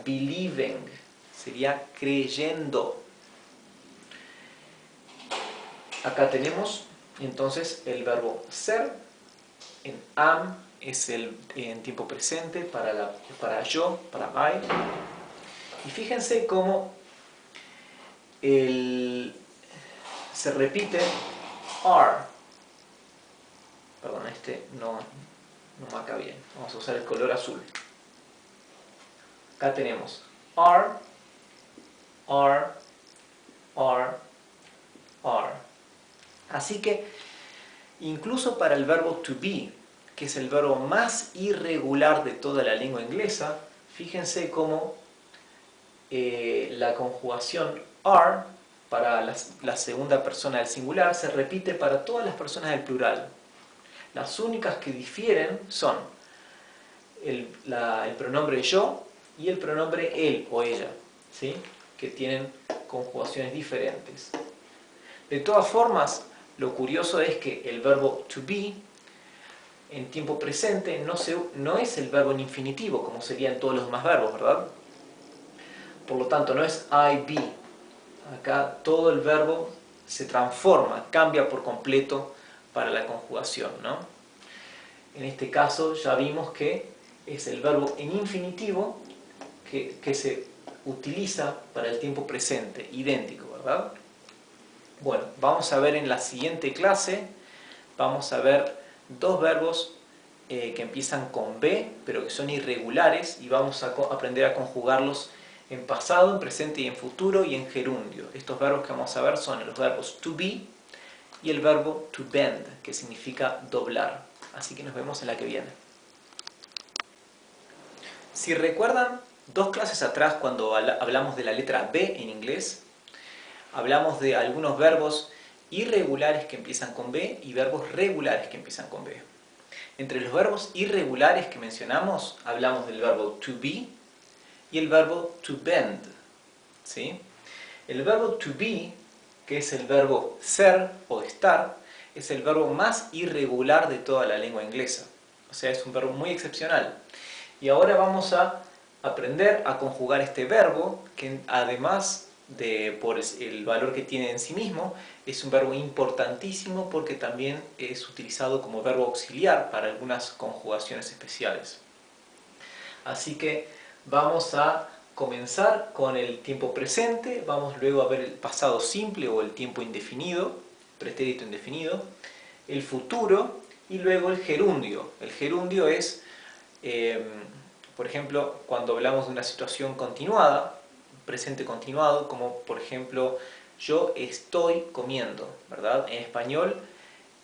Believing sería creyendo. Acá tenemos entonces el verbo ser. En am es en tiempo presente para yo, para I. Y fíjense cómo se repite are. Perdón, no marca bien. Vamos a usar el color azul. Acá tenemos are, are, are, are. Así que, incluso para el verbo to be, que es el verbo más irregular de toda la lengua inglesa, fíjense cómo la conjugación are para la segunda persona del singular se repite para todas las personas del plural. Las únicas que difieren son el pronombre yo y el pronombre él o ella, ¿sí? Que tienen conjugaciones diferentes. De todas formas, lo curioso es que el verbo to be en tiempo presente no es el verbo en infinitivo, como sería en todos los demás verbos, ¿verdad? Por lo tanto, no es I be. Acá todo el verbo se transforma, cambia por completo para la conjugación, ¿no? En este caso ya vimos que es el verbo en infinitivo que se utiliza para el tiempo presente, idéntico, ¿verdad? Bueno, vamos a ver en la siguiente clase, vamos a ver 2 verbos que empiezan con be, pero que son irregulares, y vamos a aprender a conjugarlos en pasado, en presente y en futuro, y en gerundio. Estos verbos que vamos a ver son los verbos to be y el verbo to bend, que significa doblar. Así que nos vemos en la que viene. Si recuerdan, 2 clases atrás, cuando hablamos de la letra B en inglés, hablamos de algunos verbos irregulares que empiezan con B y verbos regulares que empiezan con B. Entre los verbos irregulares que mencionamos, hablamos del verbo to be y el verbo to bend, ¿sí? El verbo to be, que es el verbo ser o estar, es el verbo más irregular de toda la lengua inglesa. O sea, es un verbo muy excepcional. Y ahora vamos a aprender a conjugar este verbo, que además de por el valor que tiene en sí mismo, es un verbo importantísimo porque también es utilizado como verbo auxiliar para algunas conjugaciones especiales. Así que vamos a comenzar con el tiempo presente, vamos luego a ver el pasado simple o el tiempo indefinido, pretérito indefinido, el futuro y luego el gerundio. El gerundio es, por ejemplo, cuando hablamos de una situación continuada, presente continuado, como por ejemplo, yo estoy comiendo, ¿verdad? En español,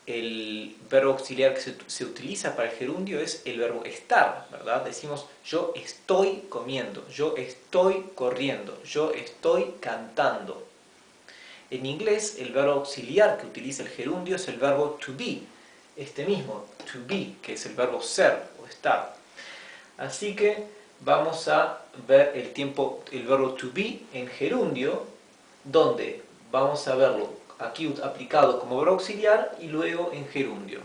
el verbo auxiliar que se utiliza para el gerundio es el verbo estar, ¿verdad? Decimos, yo estoy comiendo, yo estoy corriendo, yo estoy cantando. En inglés, el verbo auxiliar que utiliza el gerundio es el verbo to be, este mismo, to be, que es el verbo ser o estar. Así que vamos a ver el verbo to be en gerundio, donde vamos a verlo aquí aplicado como verbo auxiliar y luego en gerundio.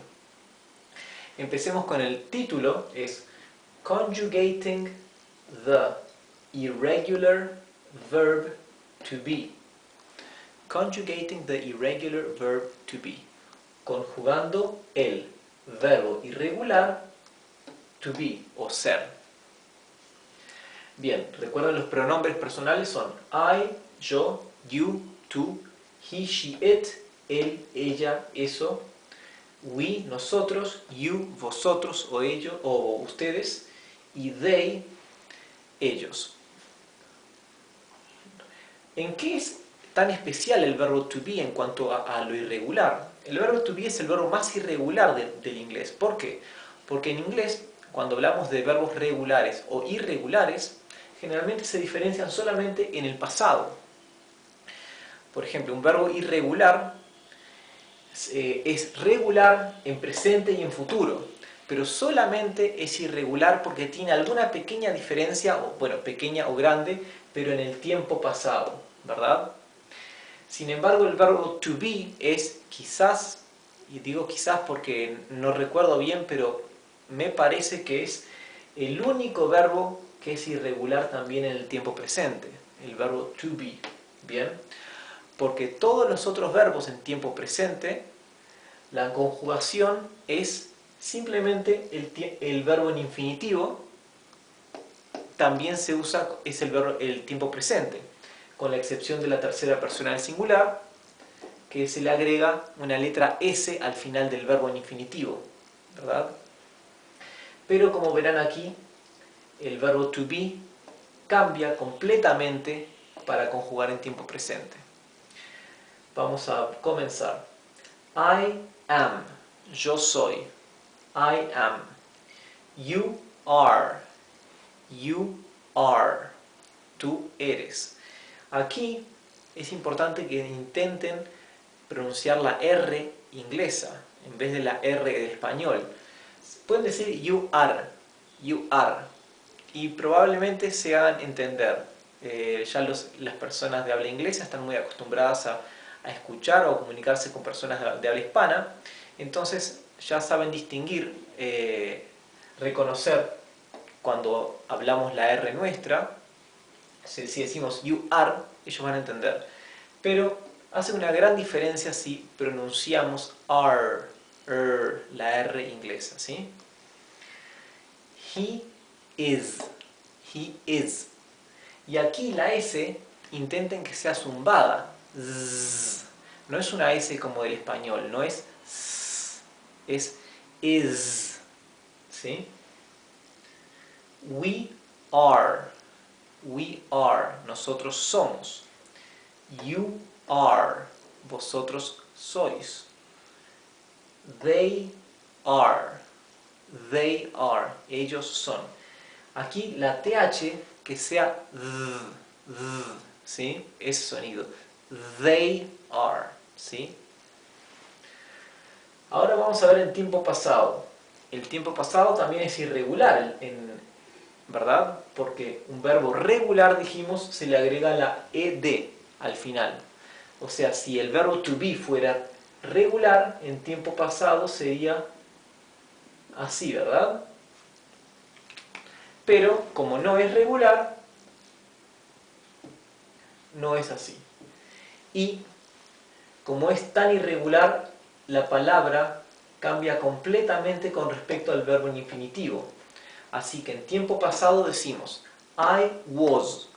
Empecemos con el título, es Conjugating the irregular verb to be. Conjugating the irregular verb to be. Conjugando el verbo irregular to be o ser. Bien, recuerden, los pronombres personales son I, yo, you, tú, he, she, it, él, ella, eso, we, nosotros, you, vosotros o ellos o ustedes, y they, ellos. ¿En qué es tan especial el verbo to be en cuanto a lo irregular? El verbo to be es el verbo más irregular del inglés. ¿Por qué? Porque en inglés, cuando hablamos de verbos regulares o irregulares, generalmente se diferencian solamente en el pasado. Por ejemplo, un verbo irregular es regular en presente y en futuro, pero solamente es irregular porque tiene alguna pequeña diferencia, o bueno, pequeña o grande, pero en el tiempo pasado, ¿verdad? Sin embargo, el verbo to be es quizás, y digo quizás porque no recuerdo bien, pero me parece que es el único verbo que es irregular también en el tiempo presente, el verbo to be, ¿bien? Porque todos los otros verbos en tiempo presente, la conjugación es simplemente el verbo en infinitivo, también se usa, es el tiempo presente, con la excepción de la tercera persona del singular, que se le agrega una letra S al final del verbo en infinitivo, ¿verdad? Pero como verán aquí, el verbo to be cambia completamente para conjugar en tiempo presente. Vamos a comenzar. I am, yo soy. I am. You are, tú eres. Aquí es importante que intenten pronunciar la R inglesa en vez de la R de español. Pueden decir you are, y probablemente se hagan entender. Ya las personas de habla inglesa están muy acostumbradas a escuchar o comunicarse con personas de habla hispana, entonces ya saben distinguir, reconocer cuando hablamos la R nuestra. Si decimos you are, ellos van a entender, pero hace una gran diferencia si pronunciamos la R inglesa, ¿sí? He is, y aquí la S intenten que sea zumbada. Z. No es una S como del español, no es S, es is, ¿sí? We are, nosotros somos. You are, vosotros sois. They are. They are. Ellos son. Aquí la TH que sea ¿sí? Ese sonido. They are. ¿Sí? Ahora vamos a ver el tiempo pasado. El tiempo pasado también es irregular, ¿verdad? Porque un verbo regular, dijimos, se le agrega la ed al final. O sea, si el verbo to be fuera regular, en tiempo pasado sería así, ¿verdad? Pero como no es regular, no es así. Y como es tan irregular, la palabra cambia completamente con respecto al verbo en infinitivo. Así que en tiempo pasado decimos I was,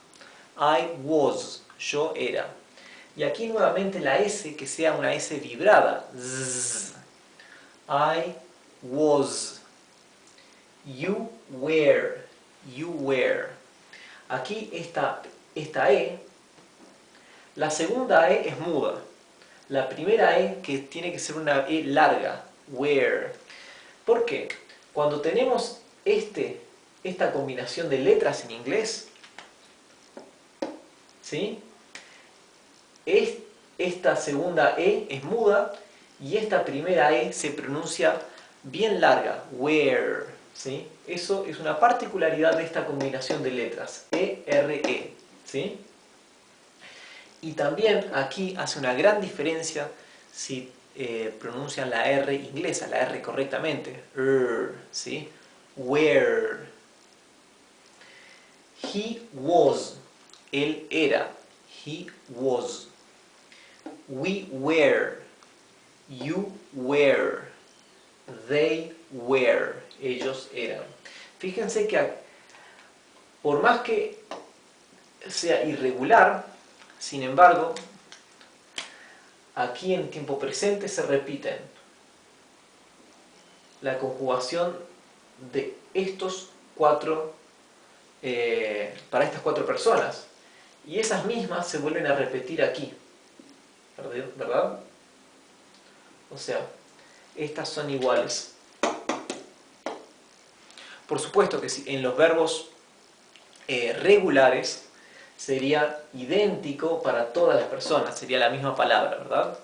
yo era. Y aquí nuevamente la S que sea una S vibrada. Z. I was. You were. Aquí esta E, la segunda E es muda. La primera E que tiene que ser una E larga. Were. ¿Por qué? Cuando tenemos esta combinación de letras en inglés, ¿sí? Esta segunda E es muda y esta primera E se pronuncia bien larga, where, ¿sí? Eso es una particularidad de esta combinación de letras, E-R-E, ¿sí? Y también aquí hace una gran diferencia si pronuncian la R inglesa, la R correctamente, ¿sí? Where. He was, él era, he was. We were, you were, they were, ellos eran. Fíjense que por más que sea irregular, sin embargo, aquí en tiempo presente se repiten la conjugación de estos cuatro, para estas cuatro personas. Y esas mismas se vuelven a repetir aquí. ¿Verdad? O sea, estas son iguales. Por supuesto que en los verbos regulares sería idéntico para todas las personas, sería la misma palabra, ¿verdad?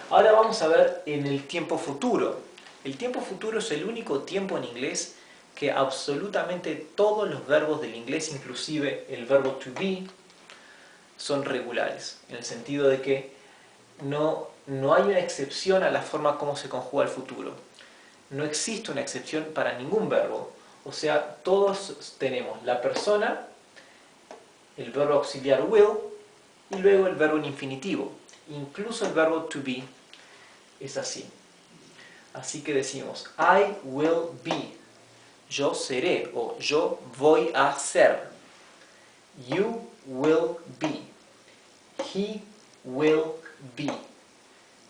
Ahora vamos a ver en el tiempo futuro. El tiempo futuro es el único tiempo en inglés que absolutamente todos los verbos del inglés, inclusive el verbo to be, son regulares, en el sentido de que no hay una excepción a la forma como se conjuga el futuro. No existe una excepción para ningún verbo. O sea, todos tenemos la persona, el verbo auxiliar will y luego el verbo en infinitivo. Incluso el verbo to be es así. Así que decimos I will be, yo seré o yo voy a ser. You will be, he will be,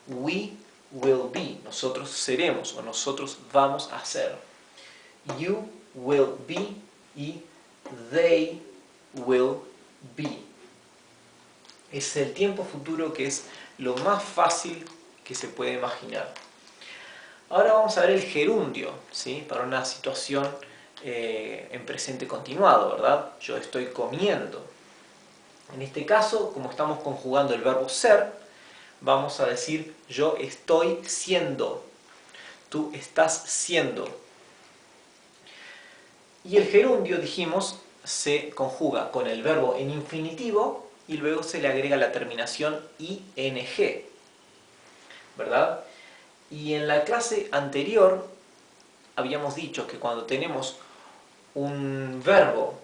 we will be, nosotros seremos o nosotros vamos a ser. You will be y they will be. Es el tiempo futuro que es lo más fácil que se puede imaginar. Ahora vamos a ver el gerundio, ¿sí? Para una situación en presente continuado, ¿verdad? Yo estoy comiendo. En este caso, como estamos conjugando el verbo ser, vamos a decir yo estoy siendo, tú estás siendo. Y el gerundio, dijimos, se conjuga con el verbo en infinitivo y luego se le agrega la terminación ing, ¿verdad? Y en la clase anterior habíamos dicho que cuando tenemos un verbo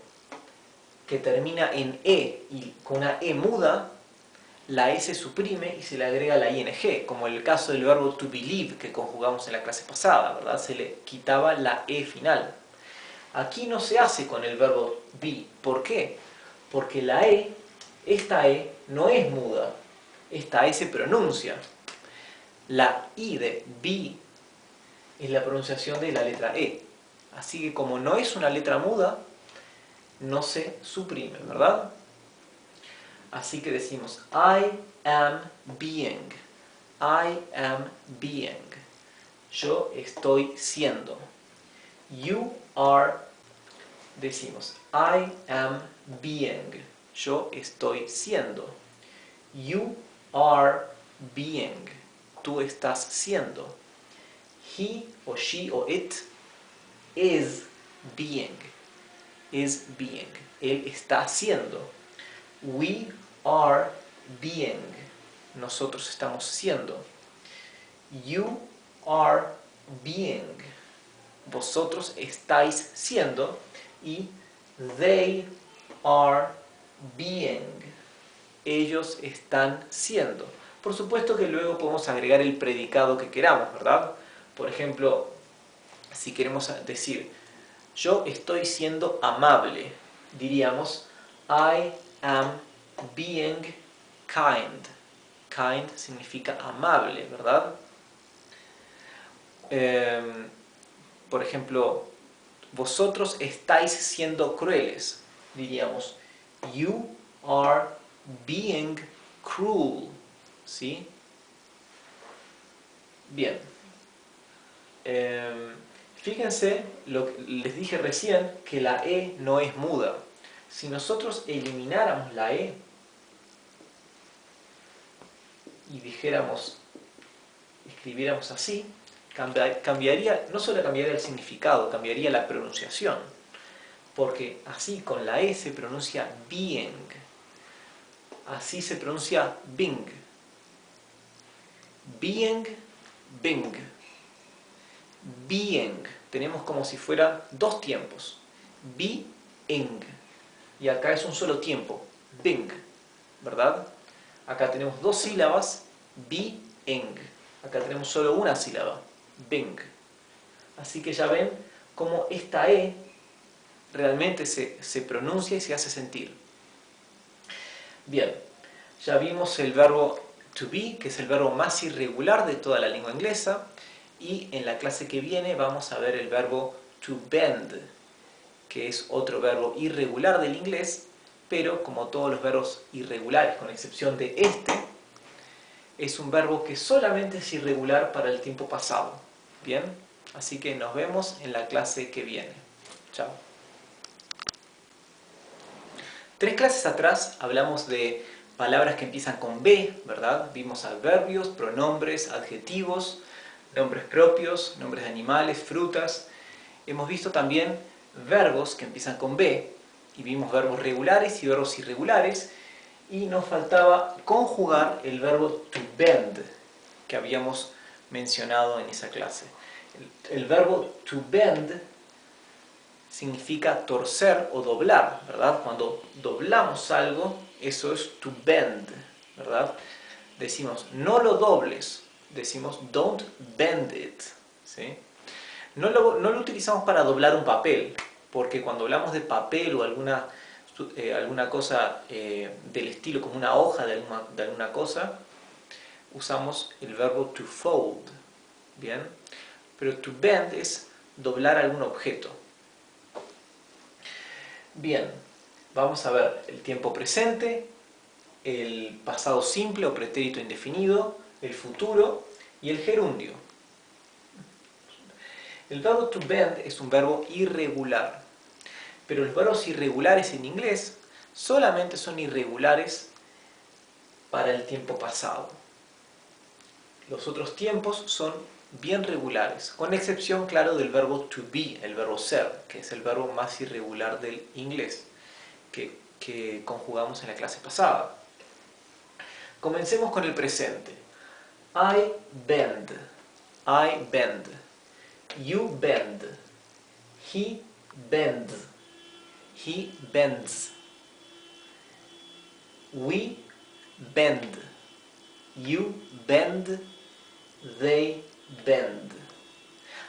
que termina en e y con una e muda, la e se suprime y se le agrega la ing, como en el caso del verbo to believe que conjugamos en la clase pasada, ¿verdad? Se le quitaba la e final. Aquí no se hace con el verbo be. ¿Por qué? Porque la e, esta e, no es muda. Esta e se pronuncia. La i de be es la pronunciación de la letra e. Así que como no es una letra muda, no se suprime, ¿verdad? Así que decimos I am being. I am being. Yo estoy siendo. You are, decimos, I am being. Yo estoy siendo. You are being. Tú estás siendo. He o she o it is being. Is being. Él está siendo. We are being. Nosotros estamos siendo. You are being. Vosotros estáis siendo. Y they are being. Ellos están siendo. Por supuesto que luego podemos agregar el predicado que queramos, ¿verdad? Por ejemplo, si queremos decir, yo estoy siendo amable, diríamos, I am being kind. Kind significa amable, ¿verdad? Por ejemplo, vosotros estáis siendo crueles, diríamos, you are being cruel. ¿Sí? Bien. Fíjense, lo que les dije recién, que la E no es muda. Si nosotros elimináramos la E y dijéramos, escribiéramos así, cambiaría, no solo cambiaría el significado, cambiaría la pronunciación. Porque así con la E se pronuncia being. Así se pronuncia bing. Being, bing. Being. Tenemos como si fuera dos tiempos. Being. Y acá es un solo tiempo. Bing. ¿Verdad? Acá tenemos dos sílabas. Being. Acá tenemos solo una sílaba. Bing. Así que ya ven cómo esta E realmente se pronuncia y se hace sentir. Bien. Ya vimos el verbo to be, que es el verbo más irregular de toda la lengua inglesa, y en la clase que viene vamos a ver el verbo to bend, que es otro verbo irregular del inglés, pero como todos los verbos irregulares, con excepción de este, es un verbo que solamente es irregular para el tiempo pasado. Bien, así que nos vemos en la clase que viene. Chao. 3 clases atrás hablamos de palabras que empiezan con B, ¿verdad? Vimos adverbios, pronombres, adjetivos, nombres propios, nombres de animales, frutas. Hemos visto también verbos que empiezan con B, y vimos verbos regulares y verbos irregulares, y nos faltaba conjugar el verbo to bend, que habíamos mencionado en esa clase. El verbo to bend significa torcer o doblar, ¿verdad? Cuando doblamos algo, eso es to bend, ¿verdad? Decimos, no lo dobles, decimos, don't bend it, ¿sí? No lo utilizamos para doblar un papel, porque cuando hablamos de papel o alguna cosa del estilo, como una hoja de alguna cosa, usamos el verbo to fold, ¿bien? Pero to bend es doblar algún objeto. Bien, vamos a ver el tiempo presente, el pasado simple o pretérito indefinido, el futuro y el gerundio. El verbo to bend es un verbo irregular, pero los verbos irregulares en inglés solamente son irregulares para el tiempo pasado. Los otros tiempos son bien regulares, con excepción, claro, del verbo to be, el verbo ser, que es el verbo más irregular del inglés, que conjugamos en la clase pasada. Comencemos con el presente. I bend. I bend. You bend. He bends. He bends. We bend. You bend. They bend.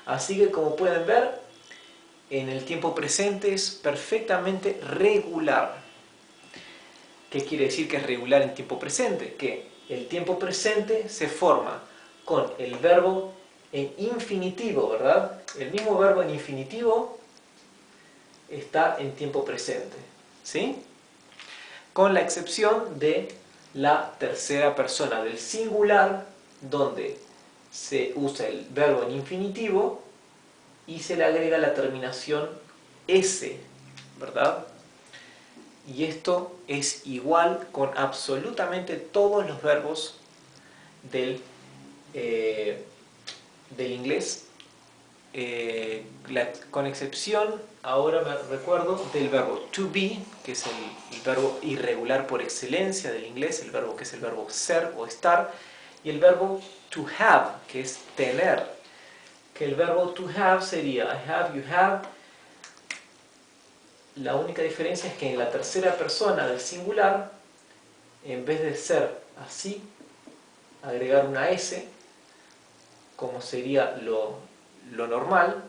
Así que, como pueden ver, en el tiempo presente es perfectamente regular. ¿Qué quiere decir que es regular en tiempo presente? Que el tiempo presente se forma con el verbo en infinitivo, ¿verdad? El mismo verbo en infinitivo está en tiempo presente, ¿sí? Con la excepción de la tercera persona, del singular, donde se usa el verbo en infinitivo y se le agrega la terminación S, ¿verdad? Y esto es igual con absolutamente todos los verbos del inglés, con excepción, ahora me recuerdo, del verbo to be, que es el verbo irregular por excelencia del inglés, el verbo que es el verbo ser o estar, y el verbo to have, que es tener, que el verbo to have sería I have, you have. La única diferencia es que en la tercera persona del singular, en vez de ser así, agregar una S, como sería lo normal,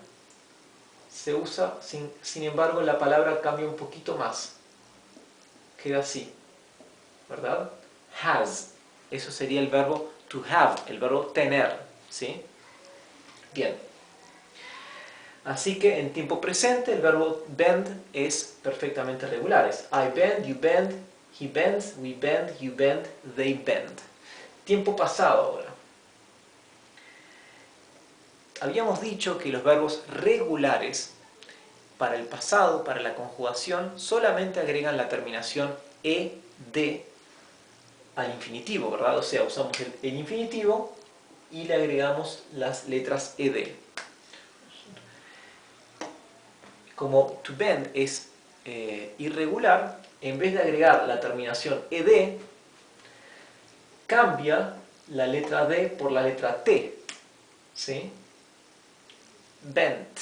se usa, sin embargo la palabra cambia un poquito más, queda así, ¿verdad? Has, eso sería el verbo to have, el verbo tener, ¿sí? Bien, así que en tiempo presente el verbo bend es perfectamente regular, es I bend, you bend, he bends, we bend, you bend, they bend. Tiempo pasado ahora. Habíamos dicho que los verbos regulares para el pasado, para la conjugación, solamente agregan la terminación ed al infinitivo, ¿verdad? O sea, usamos el infinitivo y le agregamos las letras ed. Como to bend es irregular, en vez de agregar la terminación ed, cambia la letra D por la letra T, ¿sí? Bent.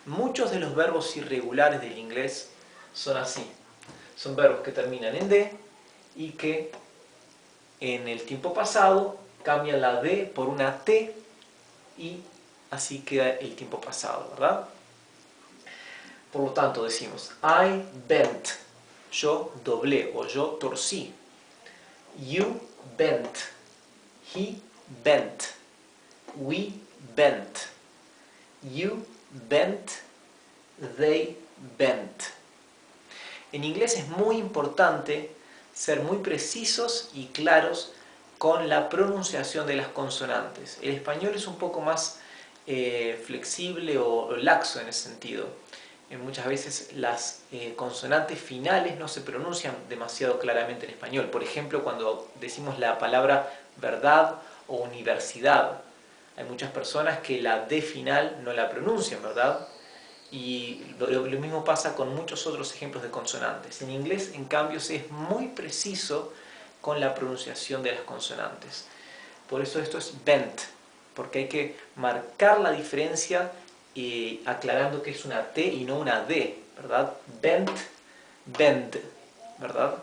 Muchos de los verbos irregulares del inglés son así. Son verbos que terminan en D y que en el tiempo pasado cambian la D por una T y así queda el tiempo pasado, ¿verdad? Por lo tanto decimos I bent, yo doblé o yo torcí. You bent, he bent, we bent, you bent, they bent. En inglés es muy importante ser muy precisos y claros con la pronunciación de las consonantes. El español es un poco más flexible o laxo en ese sentido. Muchas veces las consonantes finales no se pronuncian demasiado claramente en español. Por ejemplo, cuando decimos la palabra verdad o universidad, hay muchas personas que la D final no la pronuncian, ¿verdad? Y lo mismo pasa con muchos otros ejemplos de consonantes. En inglés, en cambio, se es muy preciso con la pronunciación de las consonantes. Por eso esto es bent, porque hay que marcar la diferencia aclarando que es una T y no una D, ¿verdad? Bent, bend, ¿verdad?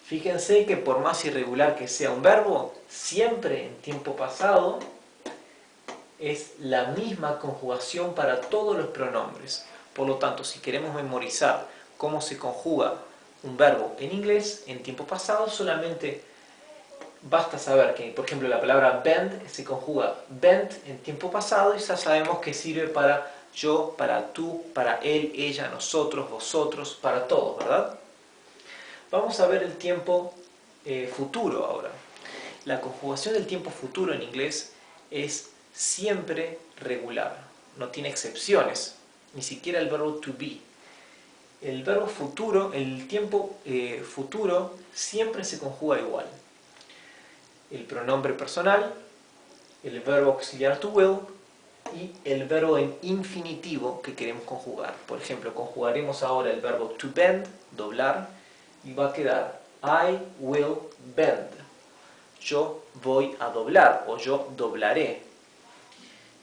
Fíjense que por más irregular que sea un verbo, siempre en tiempo pasado es la misma conjugación para todos los pronombres. Por lo tanto, si queremos memorizar cómo se conjuga un verbo en inglés en tiempo pasado, solamente basta saber que, por ejemplo, la palabra bend se conjuga bent en tiempo pasado y ya sabemos que sirve para yo, para tú, para él, ella, nosotros, vosotros, para todos, ¿verdad? Vamos a ver el tiempo futuro ahora. La conjugación del tiempo futuro en inglés es siempre regular, no tiene excepciones, ni siquiera el verbo to be. El verbo futuro, el tiempo futuro, siempre se conjuga igual. El pronombre personal, el verbo auxiliar to will y el verbo en infinitivo que queremos conjugar. Por ejemplo, conjugaremos ahora el verbo to bend, doblar, y va a quedar I will bend. Yo voy a doblar o yo doblaré.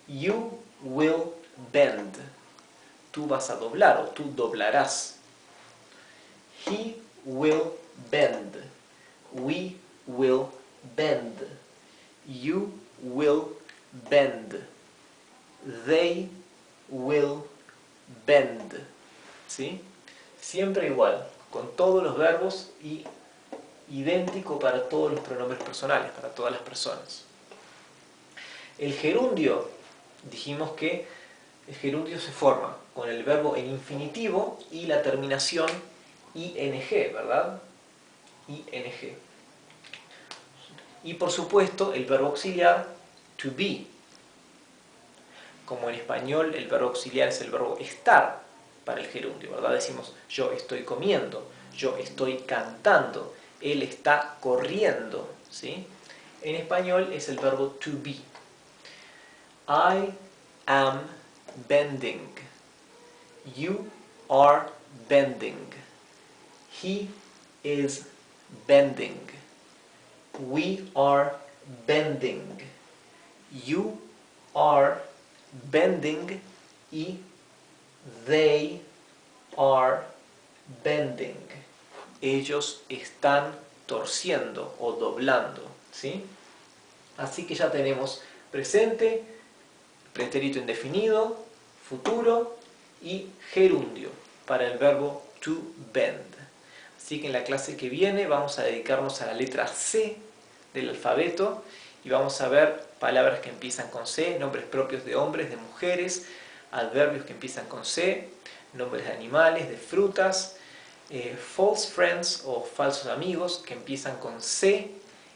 You will bend. Tú vas a doblar o tú doblarás. He will bend. We will bend. You will bend. They will bend. ¿Sí? Siempre igual, con todos los verbos y idéntico para todos los pronombres personales, para todas las personas. El gerundio, dijimos que el gerundio se forma con el verbo en infinitivo y la terminación ing, ¿verdad? ing. Y por supuesto el verbo auxiliar to be. Como en español el verbo auxiliar es el verbo estar para el gerundio, ¿verdad? Decimos yo estoy comiendo, yo estoy cantando, él está corriendo, ¿sí? En español es el verbo to be. I am bending. You are bending. He is bending. We are bending. You are bending y they are bending. Ellos están torciendo o doblando, ¿sí? Así que ya tenemos presente, pretérito indefinido, futuro y gerundio para el verbo to bend. Así que en la clase que viene vamos a dedicarnos a la letra C del alfabeto y vamos a ver palabras que empiezan con C, nombres propios de hombres, de mujeres, adverbios que empiezan con C, nombres de animales, de frutas, false friends o falsos amigos que empiezan con C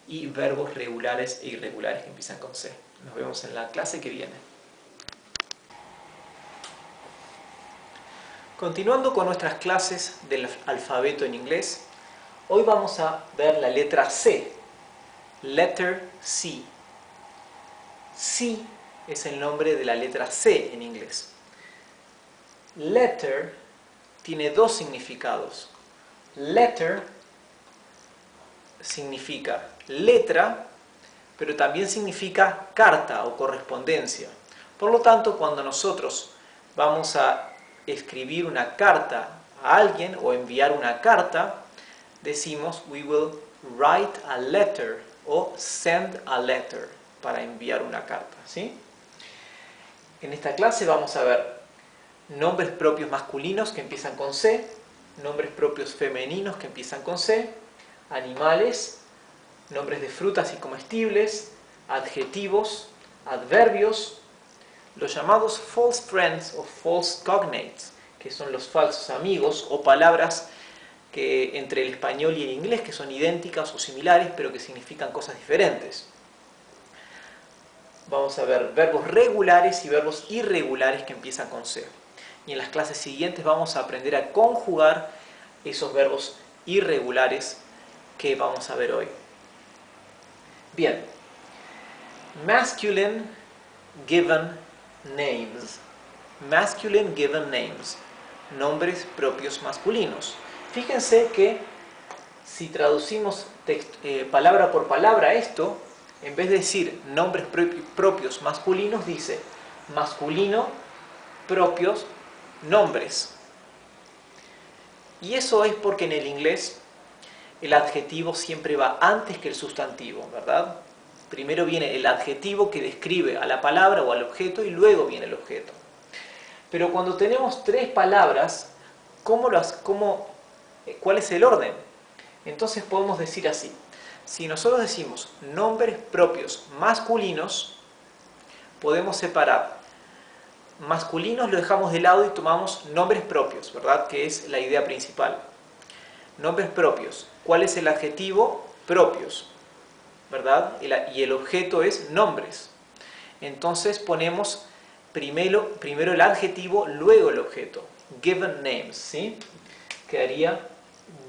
y verbos regulares e irregulares que empiezan con C. Nos vemos en la clase que viene. Continuando con nuestras clases del alfabeto en inglés, hoy vamos a ver la letra C, letter C. C es el nombre de la letra C en inglés. Letter tiene dos significados. Letter significa letra, pero también significa carta o correspondencia. Por lo tanto, cuando nosotros vamos a escribir una carta a alguien o enviar una carta, decimos we will write a letter o send a letter para enviar una carta, ¿sí? En esta clase vamos a ver nombres propios masculinos que empiezan con C, nombres propios femeninos que empiezan con C, animales, nombres de frutas y comestibles, adjetivos, adverbios, los llamados false friends o false cognates, que son los falsos amigos o palabras que entre el español y el inglés que son idénticas o similares pero que significan cosas diferentes. Vamos a ver verbos regulares y verbos irregulares que empiezan con C. Y en las clases siguientes vamos a aprender a conjugar esos verbos irregulares que vamos a ver hoy. Bien, masculine given names. Masculine given names. Nombres propios masculinos. Fíjense que si traducimos palabra por palabra esto, en vez de decir nombres propios masculinos, dice masculino propios nombres. Y eso es porque en el inglés el adjetivo siempre va antes que el sustantivo, ¿verdad? Primero viene el adjetivo que describe a la palabra o al objeto y luego viene el objeto. Pero cuando tenemos tres palabras, ¿cuál es el orden? Entonces podemos decir así. Si nosotros decimos nombres propios masculinos, podemos separar. Masculinos lo dejamos de lado y tomamos nombres propios, ¿verdad? Que es la idea principal. Nombres propios. ¿Cuál es el adjetivo? Propios, ¿verdad? Y el objeto es nombres. Entonces ponemos primero el adjetivo, luego el objeto. Given names, ¿sí? Quedaría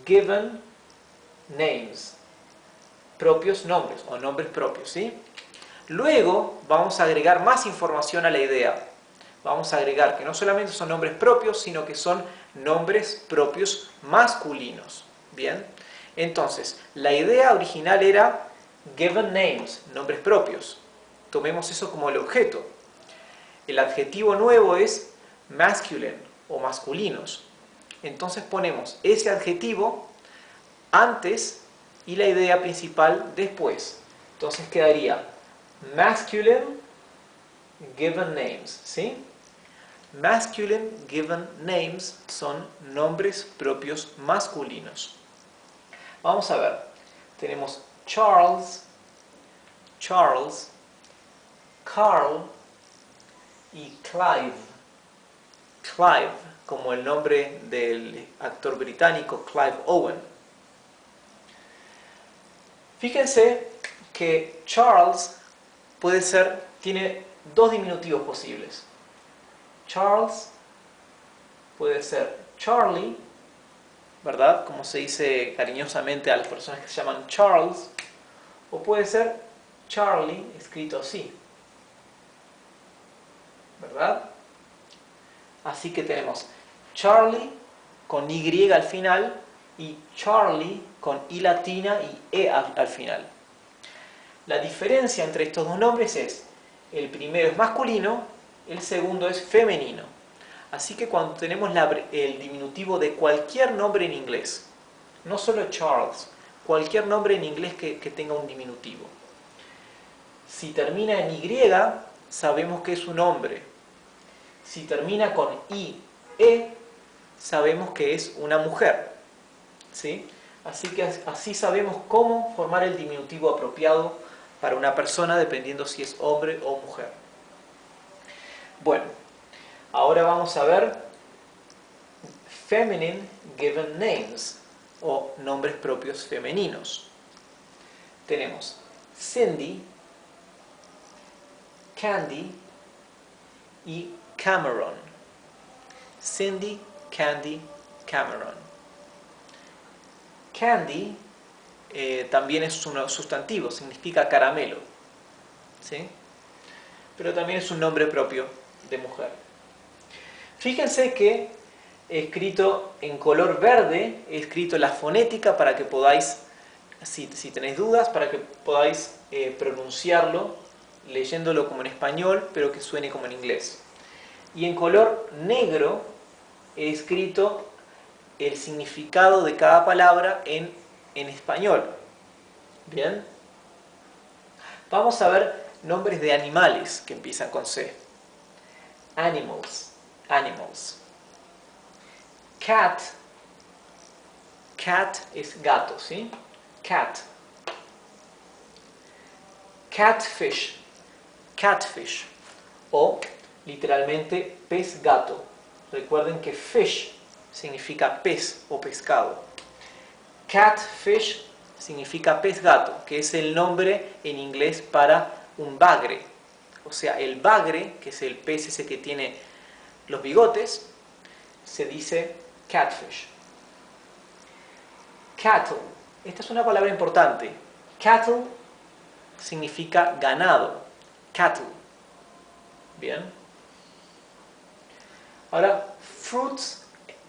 given names. Propios nombres o nombres propios, ¿sí? Luego vamos a agregar más información a la idea. Vamos a agregar que no solamente son nombres propios, sino que son nombres propios masculinos. ¿Bien? Entonces, la idea original era given names, nombres propios. Tomemos eso como el objeto. El adjetivo nuevo es masculine o masculinos. Entonces ponemos ese adjetivo antes y la idea principal después. Entonces quedaría masculine given names, ¿sí? Masculine given names son nombres propios masculinos. Vamos a ver. Tenemos Charles, Carl y Clive. Clive, como el nombre del actor británico Clive Owen. Fíjense que Charles tiene dos diminutivos posibles. Charles puede ser Charlie, ¿verdad? Como se dice cariñosamente a las personas que se llaman Charles, o puede ser Charlie escrito así, ¿verdad? Así que tenemos Charlie con Y al final y Charlie con I latina y E al final. La diferencia entre estos dos nombres es, el primero es masculino, el segundo es femenino. Así que cuando tenemos el diminutivo de cualquier nombre en inglés, no solo Charles, cualquier nombre en inglés que tenga un diminutivo, si termina en Y, sabemos que es un hombre. Si termina con I, E, sabemos que es una mujer. ¿Sí? Así que así sabemos cómo formar el diminutivo apropiado para una persona dependiendo si es hombre o mujer. Bueno, ahora vamos a ver feminine given names o nombres propios femeninos. Tenemos Cindy, Candy y Cameron. Cindy, Candy, Cameron. Candy también es un sustantivo, significa caramelo, ¿sí? Pero también es un nombre propio de mujer. Fíjense que he escrito en color verde, he escrito la fonética para que podáis, si tenéis dudas, para que podáis pronunciarlo, leyéndolo como en español, pero que suene como en inglés. Y en color negro he escrito el significado de cada palabra en español. ¿Bien? Vamos a ver nombres de animales que empiezan con C. Animals, animals. Cat, cat es gato, ¿sí? Cat. Catfish, catfish. O literalmente pez gato. Recuerden que fish significa pez o pescado. Catfish significa pez gato, que es el nombre en inglés para un bagre. O sea, el bagre, que es el pez ese que tiene los bigotes, se dice catfish. Cattle. Esta es una palabra importante. Cattle significa ganado. Cattle. Bien. Ahora, fruits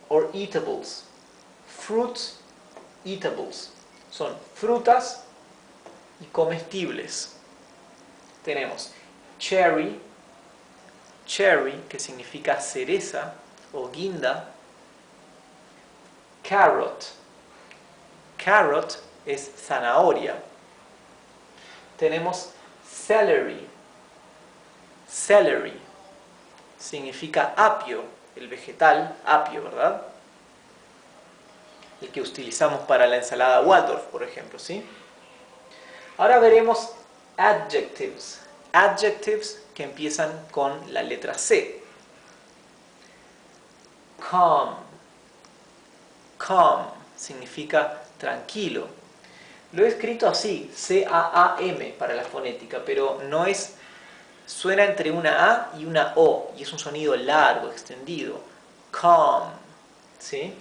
or eatables. Fruits, eatables. Son frutas y comestibles. Tenemos cherry, cherry, que significa cereza o guinda. Carrot, carrot es zanahoria. Tenemos celery, celery, significa apio, el vegetal apio, ¿verdad? El que utilizamos para la ensalada Waldorf, por ejemplo, ¿sí? Ahora veremos adjectives, adjectives que empiezan con la letra C. Calm, calm significa tranquilo. Lo he escrito así, C-A-A-M para la fonética, pero no es, suena entre una A y una O, y es un sonido largo, extendido. Calm, ¿sí?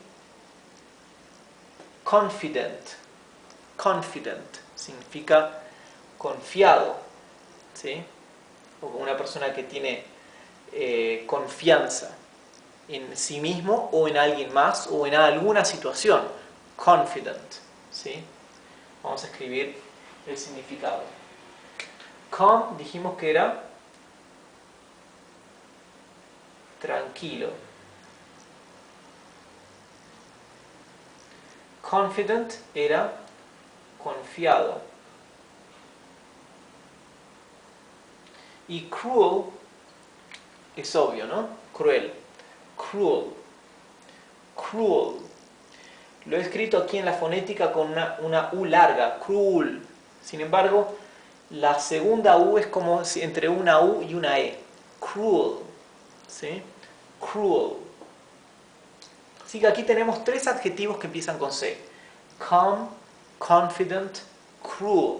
Confident, confident significa confiado, ¿sí? O una persona que tiene confianza en sí mismo o en alguien más o en alguna situación. Confident, ¿sí? Vamos a escribir el significado. Calm dijimos que era tranquilo. Confident era confiado. Y cruel es obvio, ¿no? Cruel. Cruel. Cruel. Lo he escrito aquí en la fonética con una U larga. Cruel. Sin embargo, la segunda U es como entre una U y una E. Cruel. ¿Sí? Cruel. Así que aquí tenemos tres adjetivos que empiezan con C. Calm, confident, cruel.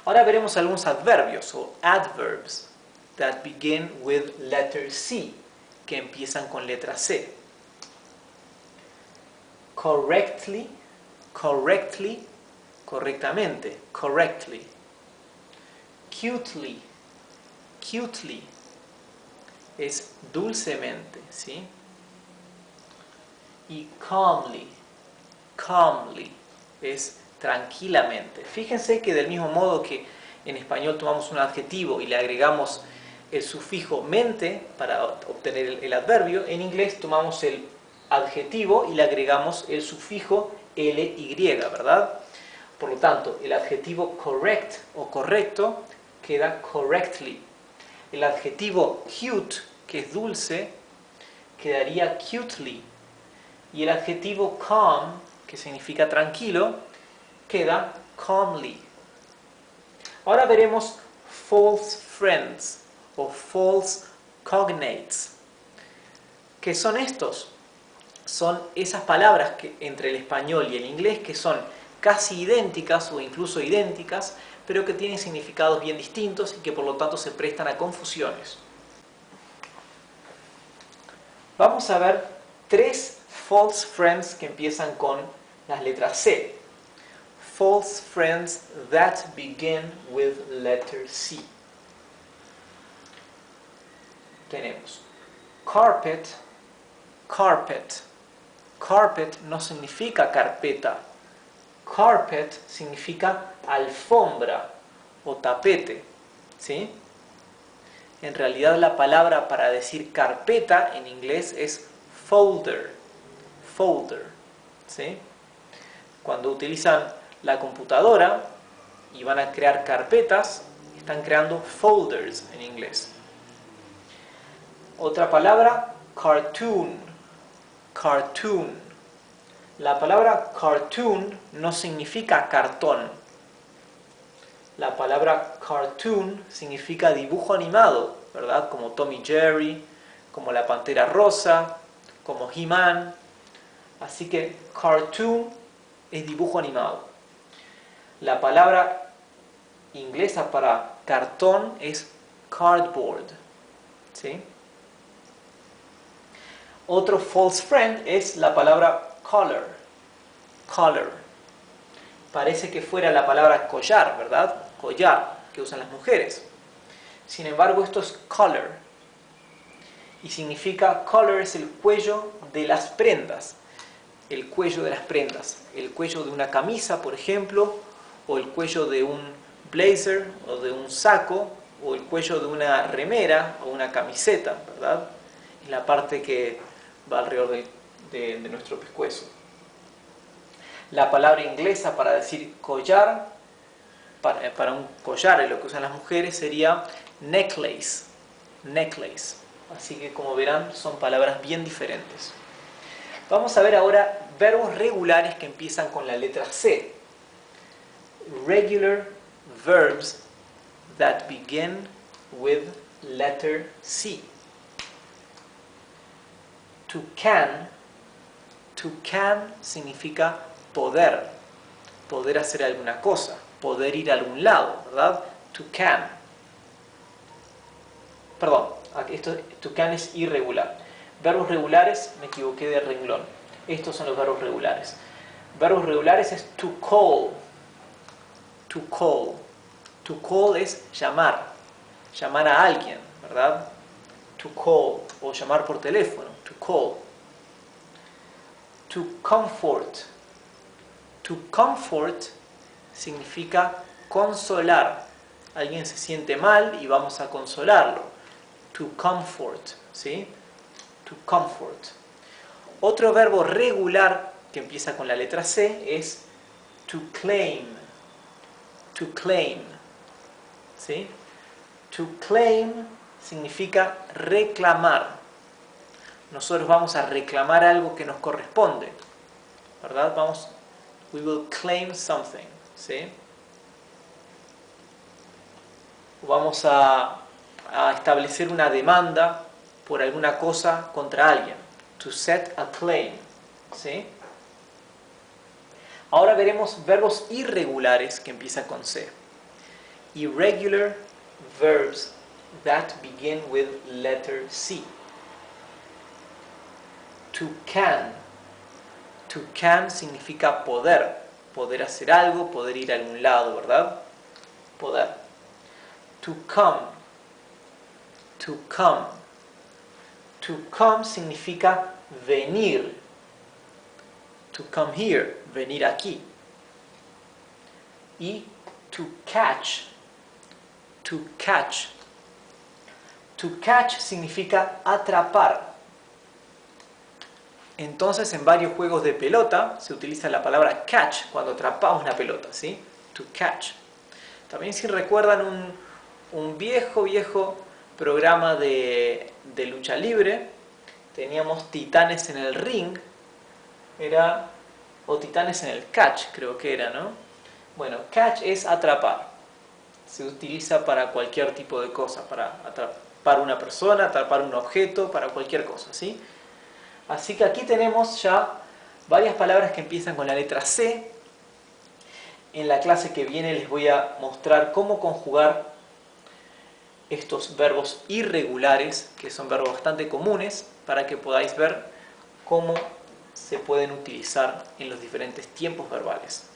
Ahora veremos algunos adverbios o adverbs that begin with letter C, que empiezan con letra C. Correctly, correctly, correctamente, correctly. Cutely, cutely, es dulcemente, ¿sí? Y calmly, calmly, es tranquilamente. Fíjense que del mismo modo que en español tomamos un adjetivo y le agregamos el sufijo mente para obtener el adverbio, en inglés tomamos el adjetivo y le agregamos el sufijo ly, ¿verdad? Por lo tanto, el adjetivo correct o correcto queda correctly. El adjetivo cute, que es dulce, quedaría cutely. Y el adjetivo calm, que significa tranquilo, queda calmly. Ahora veremos false friends o false cognates. ¿Qué son estos? Son esas palabras que, entre el español y el inglés, que son casi idénticas o incluso idénticas, pero que tienen significados bien distintos y que por lo tanto se prestan a confusiones. Vamos a ver 3 false friends que empiezan con las letras C. False friends that begin with letter C. Tenemos carpet, carpet. Carpet no significa carpeta. Carpet significa alfombra o tapete, ¿sí? En realidad la palabra para decir carpeta en inglés es folder, folder, ¿sí? Cuando utilizan la computadora y van a crear carpetas, están creando folders en inglés. Otra palabra, cartoon, cartoon. La palabra cartoon no significa cartón. La palabra cartoon significa dibujo animado, ¿verdad? Como Tom y Jerry, como la Pantera Rosa, como He-Man. Así que cartoon es dibujo animado. La palabra inglesa para cartón es cardboard, ¿sí? Otro false friend es la palabra collar, collar. Parece que fuera la palabra collar, ¿verdad? Collar, que usan las mujeres. Sin embargo, esto es collar. Y significa, collar es el cuello de las prendas. El cuello de las prendas. El cuello de una camisa, por ejemplo, o el cuello de un blazer, o de un saco, o el cuello de una remera, o una camiseta, ¿verdad? Es la parte que va alrededor de nuestro pescuezo. La palabra inglesa para decir collar, para un collar, lo que usan las mujeres, sería necklace, necklace. Así que como verán son palabras bien diferentes. Vamos a ver ahora verbos regulares que empiezan con la letra C. Regular verbs that begin with letter C. To can significa poder, poder hacer alguna cosa, poder ir a algún lado, ¿verdad? To can. Perdón, to can es irregular. Verbos regulares, me equivoqué de renglón. Estos son los verbos regulares. Verbos regulares es to call. To call. To call es llamar. Llamar a alguien, ¿verdad? To call. O llamar por teléfono. To call. To comfort. To comfort significa consolar. Alguien se siente mal y vamos a consolarlo. To comfort, ¿sí? To comfort. Otro verbo regular que empieza con la letra C es to claim. To claim, ¿sí? To claim significa reclamar. Nosotros vamos a reclamar algo que nos corresponde, ¿verdad? We will claim something, ¿sí? Vamos a establecer una demanda por alguna cosa contra alguien. To set a claim, ¿sí? Ahora veremos verbos irregulares que empiezan con C. irregular verbs that begin with letter C. To can. To can significa poder. Poder hacer algo, poder ir a algún lado, ¿verdad? Poder. To come. To come. To come significa venir. To come here, venir aquí. Y to catch. To catch. To catch significa atrapar. Entonces, en varios juegos de pelota se utiliza la palabra catch cuando atrapamos la pelota, ¿sí? To catch. También, si recuerdan un viejo programa de lucha libre, teníamos titanes en el ring, o titanes en el catch, creo que era, ¿no? Bueno, catch es atrapar. Se utiliza para cualquier tipo de cosa, para atrapar una persona, atrapar un objeto, para cualquier cosa, ¿sí? Así que aquí tenemos ya varias palabras que empiezan con la letra C. En la clase que viene les voy a mostrar cómo conjugar estos verbos irregulares, que son verbos bastante comunes, para que podáis ver cómo se pueden utilizar en los diferentes tiempos verbales.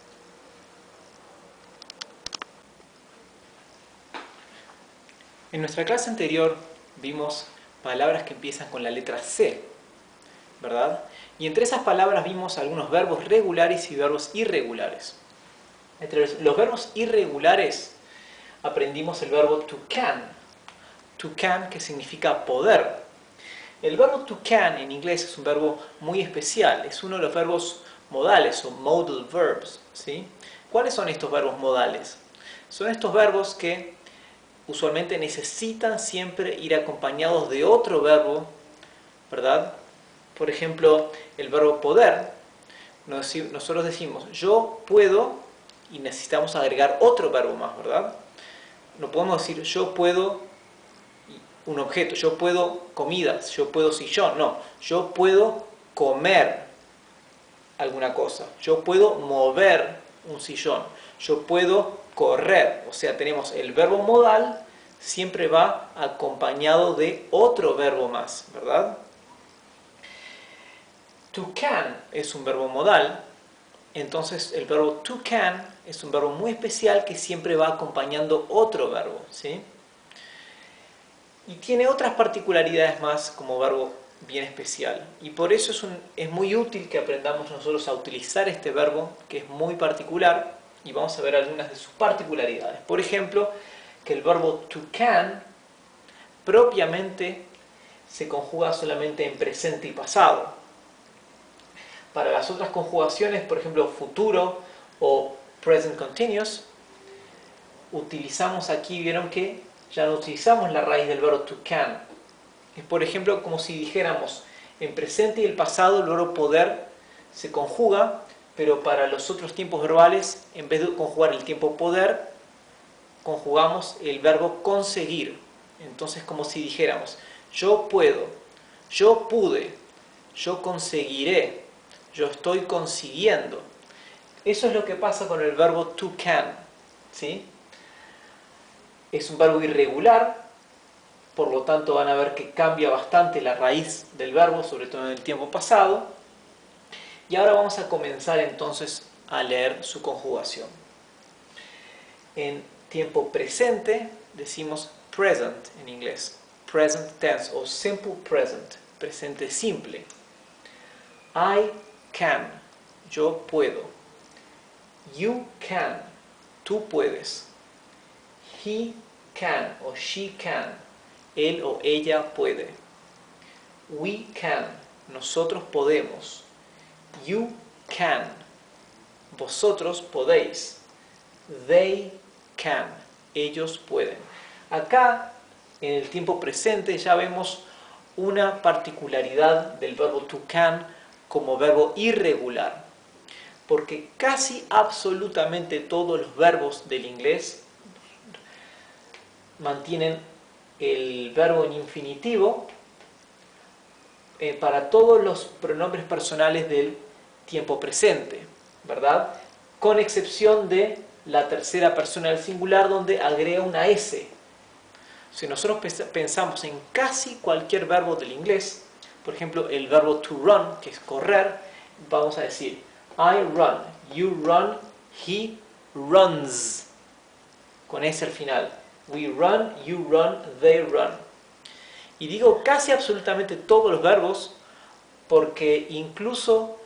En nuestra clase anterior vimos palabras que empiezan con la letra C, ¿verdad? Y entre esas palabras vimos algunos verbos regulares y verbos irregulares. Entre los verbos irregulares aprendimos el verbo to can. To can, que significa poder. El verbo to can en inglés es un verbo muy especial. Es uno de los verbos modales o modal verbs, ¿sí? ¿Cuáles son estos verbos modales? Son estos verbos que usualmente necesitan siempre ir acompañados de otro verbo, ¿verdad? Por ejemplo, el verbo poder. Nosotros decimos yo puedo y necesitamos agregar otro verbo más, ¿verdad? No podemos decir yo puedo un objeto, yo puedo comida, yo puedo sillón. No, yo puedo comer alguna cosa, yo puedo mover un sillón, yo puedo correr. O sea, tenemos el verbo modal, siempre va acompañado de otro verbo más, ¿verdad? To can es un verbo modal, entonces el verbo to can es un verbo muy especial que siempre va acompañando otro verbo, ¿sí? Y tiene otras particularidades más como verbo bien especial. Y por eso es muy útil que aprendamos nosotros a utilizar este verbo, que es muy particular, y vamos a ver algunas de sus particularidades. Por ejemplo, que el verbo to can propiamente se conjuga solamente en presente y pasado. Para las otras conjugaciones, por ejemplo, futuro o present continuous, utilizamos aquí, vieron que ya no utilizamos la raíz del verbo to can. Es, por ejemplo, como si dijéramos en presente y el pasado el verbo poder se conjuga, pero para los otros tiempos verbales, en vez de conjugar el tiempo poder, conjugamos el verbo conseguir. Entonces, como si dijéramos yo puedo, yo pude, yo conseguiré, yo estoy consiguiendo. Eso es lo que pasa con el verbo to can, ¿sí? Es un verbo irregular, por lo tanto van a ver que cambia bastante la raíz del verbo, sobre todo en el tiempo pasado. Y ahora vamos a comenzar entonces a leer su conjugación. En tiempo presente decimos present en inglés, present tense o simple present, presente simple. I can, yo puedo. You can, tú puedes. He can o she can, él o ella puede. We can, nosotros podemos. You can, vosotros podéis. They can, ellos pueden. Acá, en el tiempo presente, ya vemos una particularidad del verbo to can como verbo irregular, porque casi absolutamente todos los verbos del inglés mantienen el verbo en infinitivo para todos los pronombres personales del tiempo presente, ¿verdad? Con excepción de la tercera persona del singular donde agrega una S. Si nosotros pensamos en casi cualquier verbo del inglés, por ejemplo, el verbo to run, que es correr, vamos a decir I run, you run, he runs, con S al final. We run, you run, they run. Y digo casi absolutamente todos los verbos porque incluso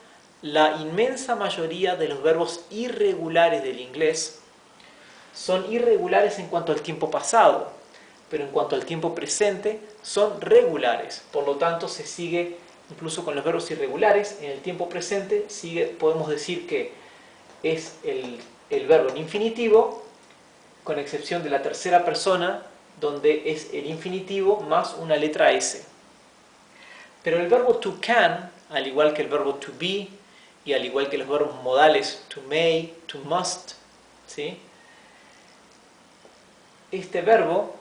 la inmensa mayoría de los verbos irregulares del inglés son irregulares en cuanto al tiempo pasado, pero en cuanto al tiempo presente son regulares. Por lo tanto, se sigue, incluso con los verbos irregulares, en el tiempo presente podemos decir que es el verbo en infinitivo, con excepción de la tercera persona, donde es el infinitivo más una letra S. Pero el verbo to can, al igual que el verbo to be, y al igual que los verbos modales to may, to must, ¿sí? Este verbo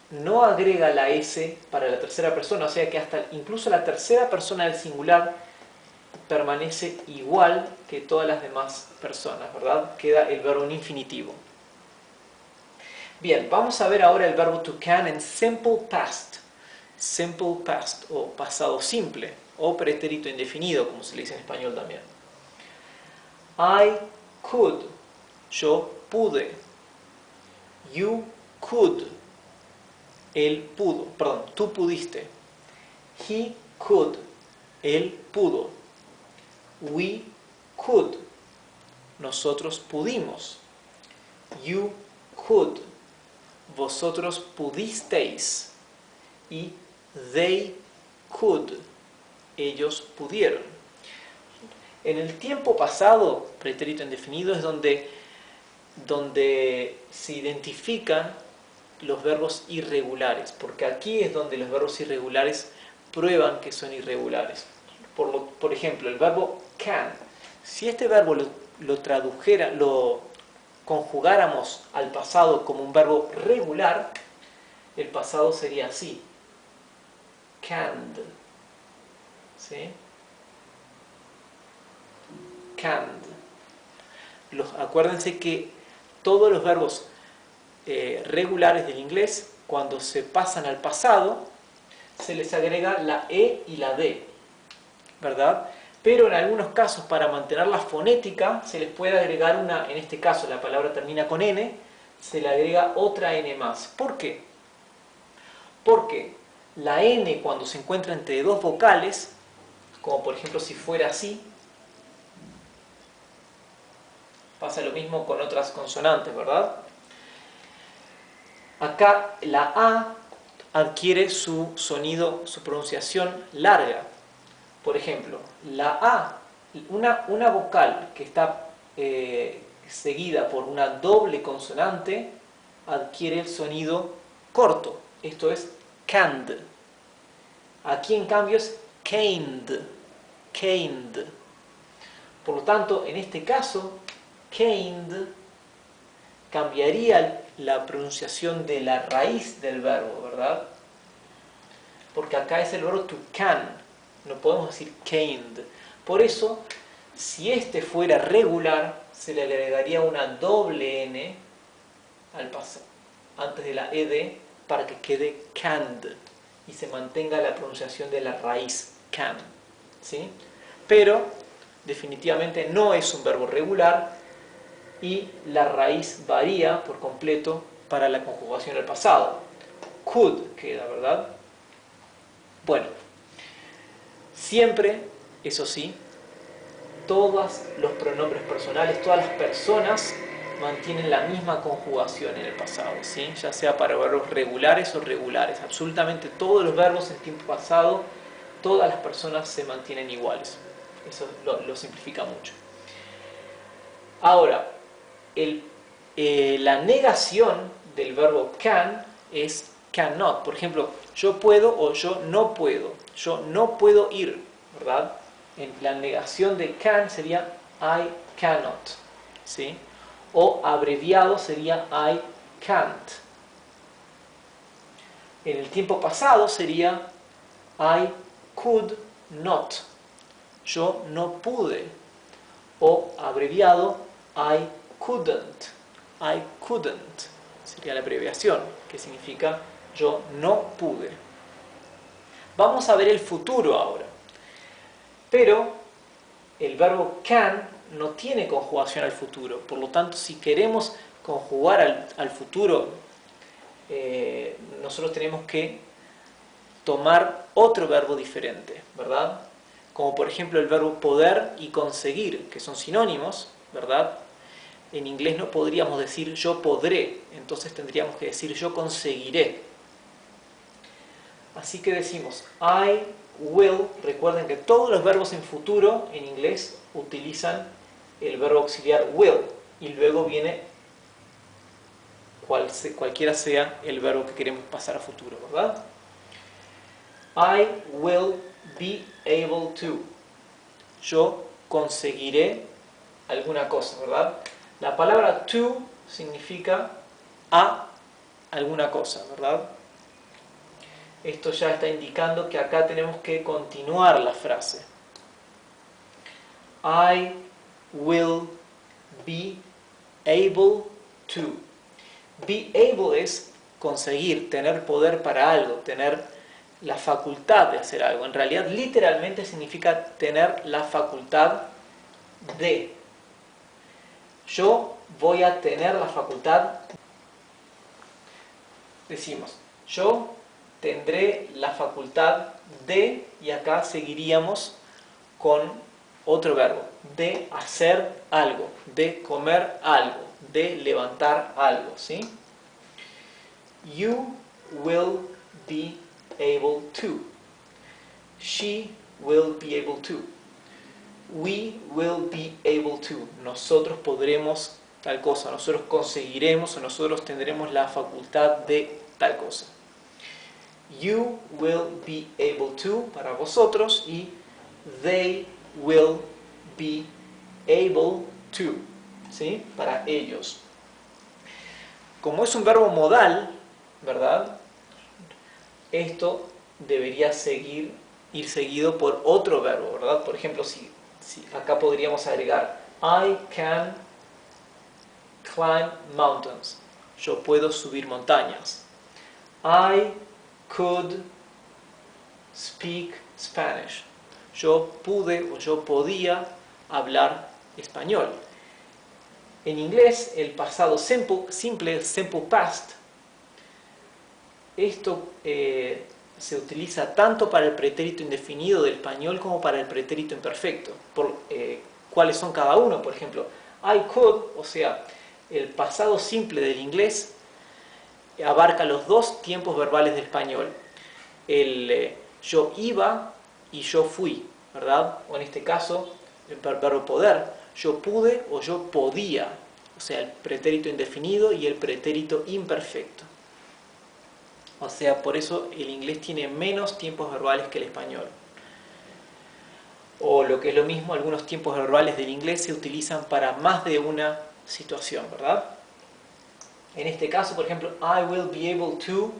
no agrega la S para la tercera persona, o sea que hasta incluso la tercera persona del singular permanece igual que todas las demás personas, ¿verdad? Queda el verbo en infinitivo. Bien, vamos a ver ahora el verbo to can en simple past o pasado simple o pretérito indefinido, como se le dice en español también. I could, yo pude. You could, él pudo, perdón, tú pudiste. He could, él pudo. We could, nosotros pudimos. You could, vosotros pudisteis. Y they could, ellos pudieron. En el tiempo pasado, pretérito indefinido, es donde se identifican los verbos irregulares, porque aquí es donde los verbos irregulares prueban que son irregulares. Por ejemplo, el verbo can. Si este verbo lo conjugáramos al pasado como un verbo regular, el pasado sería así. Canned. ¿Sí? Canned. Acuérdense que todos los verbos regulares del inglés, cuando se pasan al pasado, se les agrega la E y la D, ¿verdad? Pero en algunos casos, para mantener la fonética, se les puede agregar una, en este caso la palabra termina con N, se le agrega otra N más. ¿Por qué? Porque la N, cuando se encuentra entre dos vocales, como por ejemplo si fuera así, pasa lo mismo con otras consonantes, ¿verdad? Acá la A adquiere su sonido, su pronunciación larga. Por ejemplo, la A, una vocal que está seguida por una doble consonante, adquiere el sonido corto. Esto es canned. Aquí en cambio es caned. Caned. Por lo tanto, en este caso, caned cambiaría la pronunciación de la raíz del verbo, ¿verdad? Porque acá es el verbo to can, no podemos decir caned. Por eso, si este fuera regular, se le agregaría una doble N al paso, antes de la ED, para que quede canned y se mantenga la pronunciación de la raíz can, ¿sí? Pero definitivamente no es un verbo regular y la raíz varía por completo para la conjugación del pasado. Could queda, ¿verdad? Bueno, siempre, eso sí, todos los pronombres personales, todas las personas mantienen la misma conjugación en el pasado, ¿sí? Ya sea para verbos regulares o regulares. Absolutamente todos los verbos en tiempo pasado, todas las personas se mantienen iguales. Eso lo simplifica mucho. Ahora, la negación del verbo can es cannot. Por ejemplo, yo puedo o yo no puedo. Yo no puedo ir, ¿verdad? La negación de can sería I cannot, ¿sí? O abreviado sería I can't. En el tiempo pasado sería I could not. Yo no pude. O abreviado I couldn't. I couldn't. Sería la abreviación, que significa yo no pude. Vamos a ver el futuro ahora. Pero el verbo can no tiene conjugación al futuro. Por lo tanto, si queremos conjugar al futuro, nosotros tenemos que tomar otro verbo diferente, ¿verdad? Como por ejemplo el verbo poder y conseguir, que son sinónimos, ¿verdad? En inglés no podríamos decir yo podré, entonces tendríamos que decir yo conseguiré. Así que decimos I will. Recuerden que todos los verbos en futuro en inglés utilizan el verbo auxiliar will y luego viene cualquiera sea el verbo que queremos pasar a futuro, ¿verdad? I will be able to. Yo conseguiré alguna cosa, ¿verdad? La palabra to significa a alguna cosa, ¿verdad? Esto ya está indicando que acá tenemos que continuar la frase. I will be able to. Be able es conseguir, tener poder para algo, tener la facultad de hacer algo. En realidad, literalmente significa tener la facultad de. Yo voy a tener la facultad. Decimos, yo tendré la facultad de, y acá seguiríamos con otro verbo, de hacer algo, de comer algo, de levantar algo, ¿sí? You will be able to. She will be able to. We will be able to. Nosotros podremos tal cosa, nosotros conseguiremos o nosotros tendremos la facultad de tal cosa. You will be able to para vosotros y they will be able to, ¿sí? Para ellos. Como es un verbo modal, ¿verdad? Esto debería ir seguido por otro verbo, ¿verdad? Por ejemplo, si acá podríamos agregar I can climb mountains. Yo puedo subir montañas. I could speak Spanish. Yo pude o yo podía hablar español. En inglés, el pasado simple past, esto se utiliza tanto para el pretérito indefinido del español como para el pretérito imperfecto. ¿Cuáles son cada uno? Por ejemplo, I could, o sea, el pasado simple del inglés abarca los dos tiempos verbales del español. El yo iba y yo fui, ¿verdad? O en este caso, el verbo poder, yo pude o yo podía, o sea, el pretérito indefinido y el pretérito imperfecto. O sea, por eso el inglés tiene menos tiempos verbales que el español. O lo que es lo mismo, algunos tiempos verbales del inglés se utilizan para más de una situación, ¿verdad? En este caso, por ejemplo, I will be able to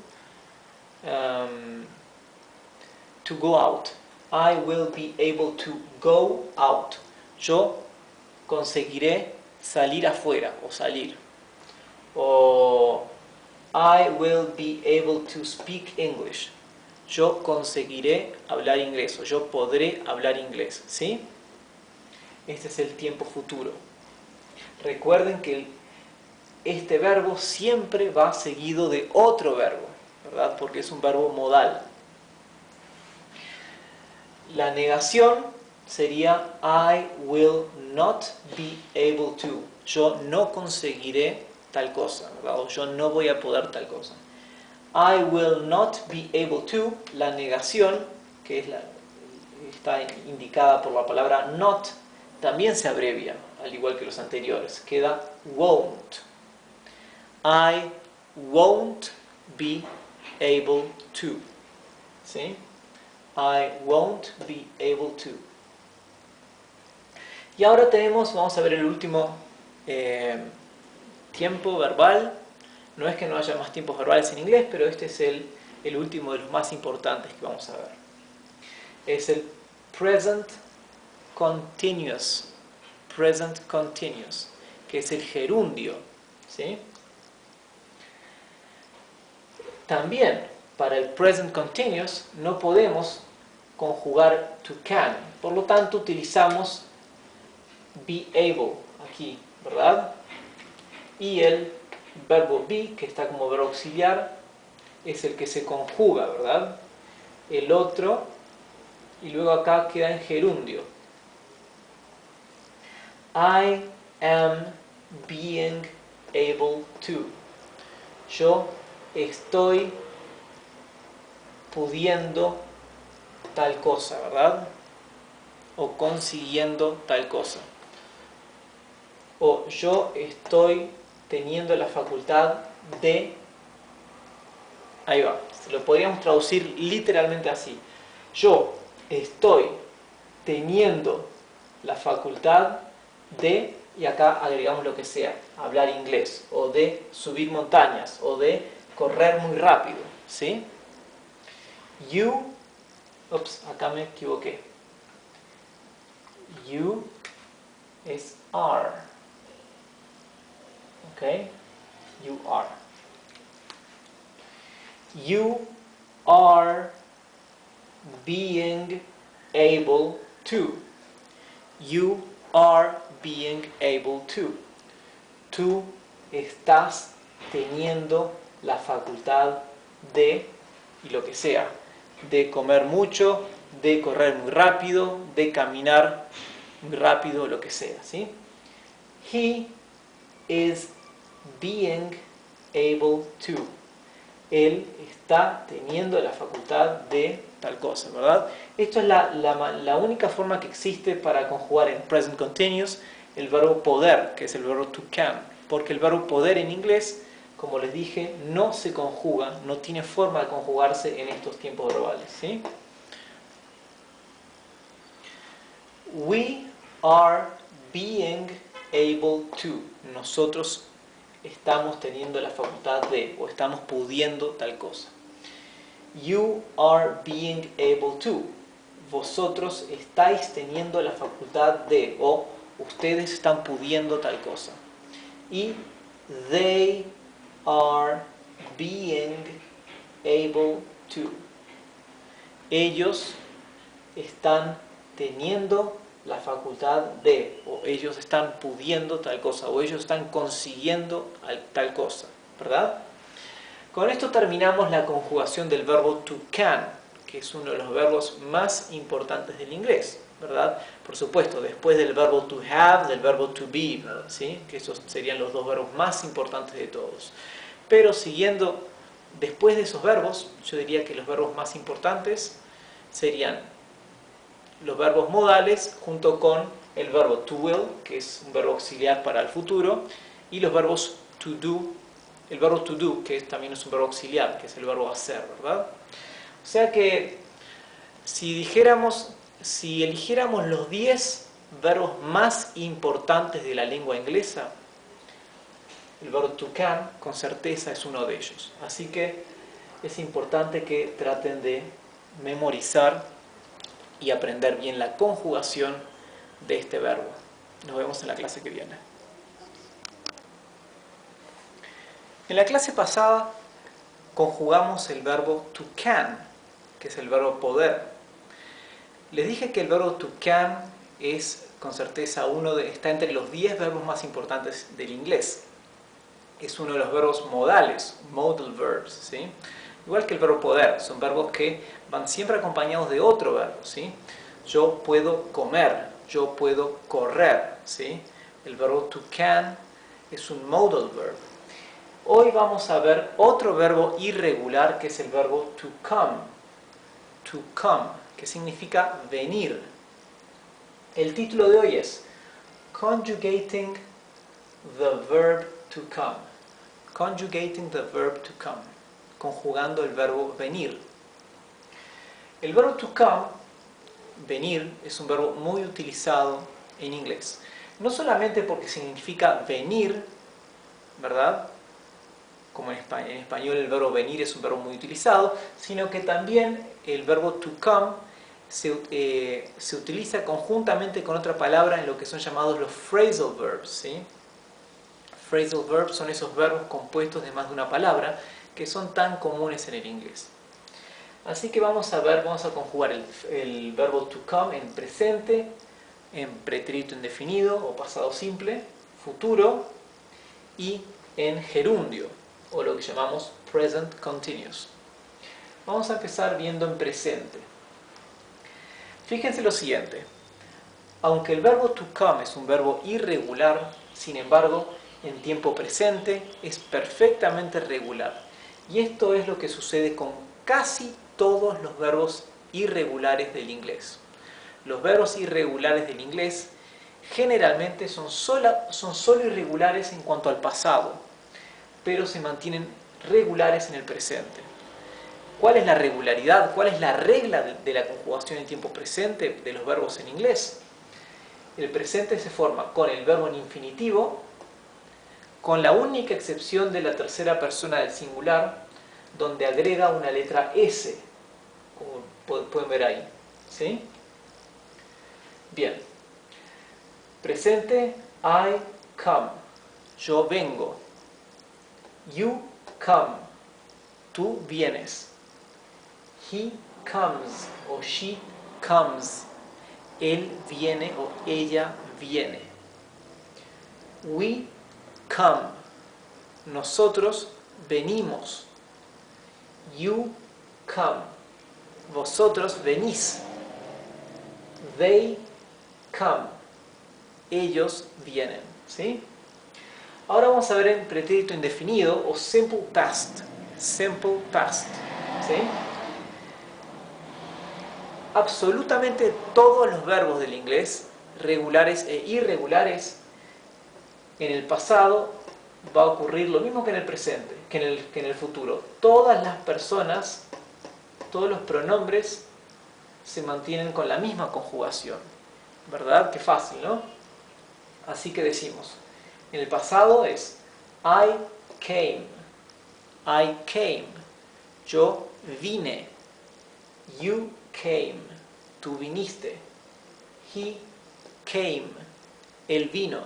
go out. I will be able to go out. Yo conseguiré salir afuera o salir. O I will be able to speak English. Yo conseguiré hablar inglés o yo podré hablar inglés, ¿sí? Este es el tiempo futuro. Recuerden que este verbo siempre va seguido de otro verbo, ¿verdad? Porque es un verbo modal. La negación sería I will not be able to. Yo no conseguiré tal cosa, ¿verdad? O yo no voy a poder tal cosa. I will not be able to. La negación, que está indicada por la palabra not, también se abrevia, al igual que los anteriores. Queda won't. I won't be able to. ¿Sí? I won't be able to. Y ahora vamos a ver el último tiempo verbal. No es que no haya más tiempos verbales en inglés, pero este es el último de los más importantes que vamos a ver. Es el present continuous. Present continuous, que es el gerundio ¿sí? También, para el present continuous no podemos conjugar to can. Por lo tanto, utilizamos be able aquí, ¿verdad? Y el verbo be, que está como verbo auxiliar, es el que se conjuga, ¿verdad? El otro, y luego acá queda en gerundio. I am being able to. Yo estoy pudiendo tal cosa, ¿verdad? O consiguiendo tal cosa. O yo estoy teniendo la facultad de... Ahí va, lo podríamos traducir literalmente así. Yo estoy teniendo la facultad de, y acá agregamos lo que sea, hablar inglés, o de subir montañas, o de correr muy rápido, ¿sí? You, acá me equivoqué. You es are, ¿ok? You are. You are being able to. You are being able to. Tú estás teniendo la facultad de, y lo que sea, de comer mucho, de correr muy rápido, de caminar muy rápido, lo que sea, ¿sí? He is being able to. Él está teniendo la facultad de tal cosa, ¿verdad? Esto es la única forma que existe para conjugar en present continuous el verbo poder, que es el verbo to can, porque el verbo poder en inglés, como les dije, no se conjuga, no tiene forma de conjugarse en estos tiempos verbales, ¿sí? We are being able to. Nosotros estamos teniendo la facultad de, o estamos pudiendo tal cosa. You are being able to. Vosotros estáis teniendo la facultad de, o ustedes están pudiendo tal cosa. Y they are being able to. Ellos están teniendo la facultad de, o ellos están pudiendo tal cosa, o ellos están consiguiendo tal cosa, ¿verdad? Con esto terminamos la conjugación del verbo to can, que es uno de los verbos más importantes del inglés, ¿verdad? Por supuesto, después del verbo to have, del verbo to be, ¿verdad? ¿Sí? Que esos serían los dos verbos más importantes de todos. Pero siguiendo, después de esos verbos, yo diría que los verbos más importantes serían los verbos modales junto con el verbo to will, que es un verbo auxiliar para el futuro, y los verbos to do, el verbo to do, que también es un verbo auxiliar, que es el verbo hacer, ¿verdad? O sea que si eligiéramos los 10 verbos más importantes de la lengua inglesa, el verbo to can con certeza es uno de ellos. Así que es importante que traten de memorizar y aprender bien la conjugación de este verbo. Nos vemos en la clase que viene. En la clase pasada conjugamos el verbo to can, que es el verbo poder. Les dije que el verbo to can es con certeza está entre los 10 verbos más importantes del inglés. Es uno de los verbos modales, modal verbs, ¿sí? Igual que el verbo poder, son verbos que van siempre acompañados de otro verbo, ¿sí? Yo puedo comer, yo puedo correr, ¿sí? El verbo to can es un modal verb. Hoy vamos a ver otro verbo irregular que es el verbo to come. To come, que significa venir. El título de hoy es Conjugating the verb to come. Conjugating the verb to come. Conjugando el verbo venir. El verbo to come, venir, es un verbo muy utilizado en inglés. No solamente porque significa venir, ¿verdad? Como en español el verbo venir es un verbo muy utilizado, sino que también el verbo to come se utiliza conjuntamente con otra palabra en lo que son llamados los phrasal verbs, ¿sí? Phrasal verbs son esos verbos compuestos de más de una palabra que son tan comunes en el inglés. Así que vamos a conjugar el verbo to come en presente, en pretérito indefinido o pasado simple, futuro y en gerundio o lo que llamamos present continuous. Vamos a empezar viendo en presente. Fíjense lo siguiente. Aunque el verbo to come es un verbo irregular, sin embargo, en tiempo presente es perfectamente regular. Y esto es lo que sucede con casi todos los verbos irregulares del inglés. Los verbos irregulares del inglés generalmente son solo irregulares en cuanto al pasado, pero se mantienen regulares en el presente. ¿Cuál es la regularidad? ¿Cuál es la regla de la conjugación en tiempo presente de los verbos en inglés? El presente se forma con el verbo en infinitivo, con la única excepción de la tercera persona del singular, donde agrega una letra S, como pueden ver ahí. ¿Sí? Bien. Presente, I come. Yo vengo. You come. Tú vienes. He comes o she comes. Él viene o ella viene. We come. Nosotros venimos. You come. Vosotros venís. They come. Ellos vienen. ¿Sí? Ahora vamos a ver en pretérito indefinido o simple past. Simple past. ¿Sí? Absolutamente todos los verbos del inglés, regulares e irregulares, en el pasado va a ocurrir lo mismo que en el presente, que en el futuro. Todas las personas, todos los pronombres se mantienen con la misma conjugación. ¿Verdad? Qué fácil, ¿no? Así que decimos, en el pasado es I came. I came. Yo vine. You came. Tú viniste. He came. Él vino.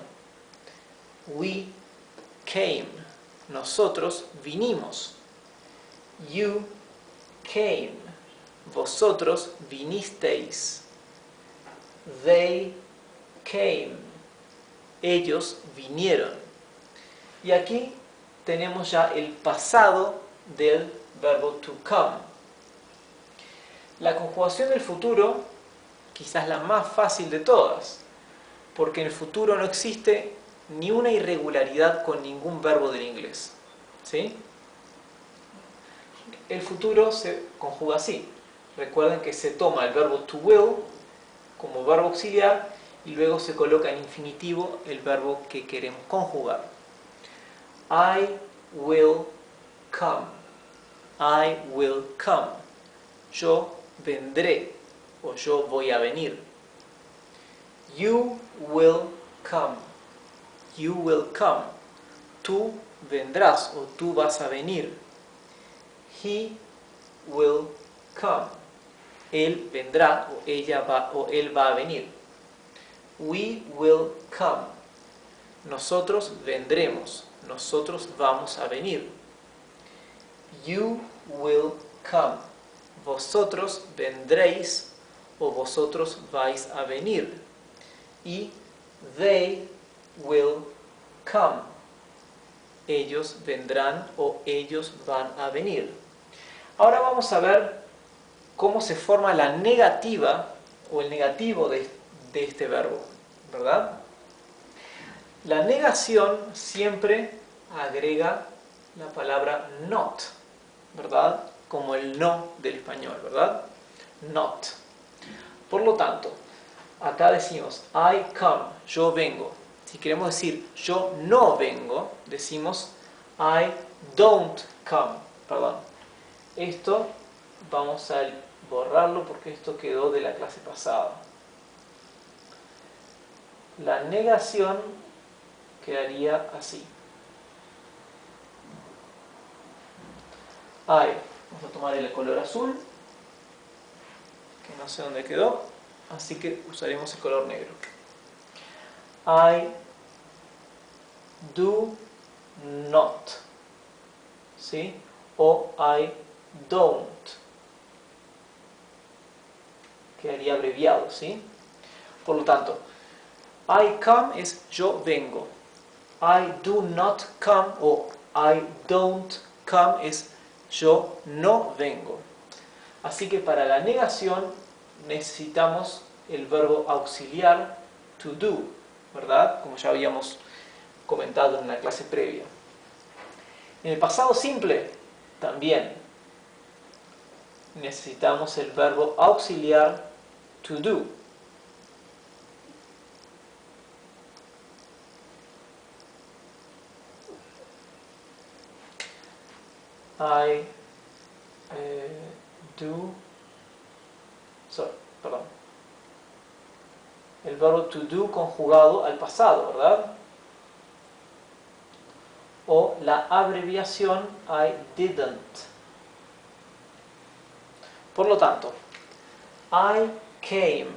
We came. Nosotros vinimos. You came. Vosotros vinisteis. They came. Ellos vinieron. Y aquí tenemos ya el pasado del verbo to come. La conjugación del futuro, quizás la más fácil de todas, porque en el futuro no existe ni una irregularidad con ningún verbo del inglés. ¿Sí? El futuro se conjuga así. Recuerden que se toma el verbo to will como verbo auxiliar y luego se coloca en infinitivo el verbo que queremos conjugar. I will come. I will come. Yo vendré o yo voy a venir. You will come. You will come. Tú vendrás o tú vas a venir. He will come. Él vendrá o ella va o él va a venir. We will come. Nosotros vendremos. Nosotros vamos a venir. You will come. Vosotros vendréis o vosotros vais a venir. Y they will come. Ellos vendrán o ellos van a venir. Ahora vamos a ver cómo se forma la negativa o el negativo de este verbo, ¿verdad? La negación siempre agrega la palabra not, ¿verdad? Como el no del español, ¿verdad? Not. Por lo tanto, acá decimos I come, yo vengo. Si queremos decir yo no vengo, decimos I don't come, perdón. Esto vamos a borrarlo porque esto quedó de la clase pasada. La negación quedaría así. I, vamos a tomar el color azul, que no sé dónde quedó, así que usaremos el color negro. I do not, ¿sí? O I don't. Quedaría abreviado, ¿sí? Por lo tanto, I come es yo vengo. I do not come o I don't come es yo no vengo. Así que para la negación necesitamos el verbo auxiliar to do, ¿verdad? Como ya habíamos comentado en la clase previa. En el pasado simple también necesitamos el verbo auxiliar to do. I perdón. El verbo to do conjugado al pasado, ¿verdad? O la abreviación I didn't. Por lo tanto, I came.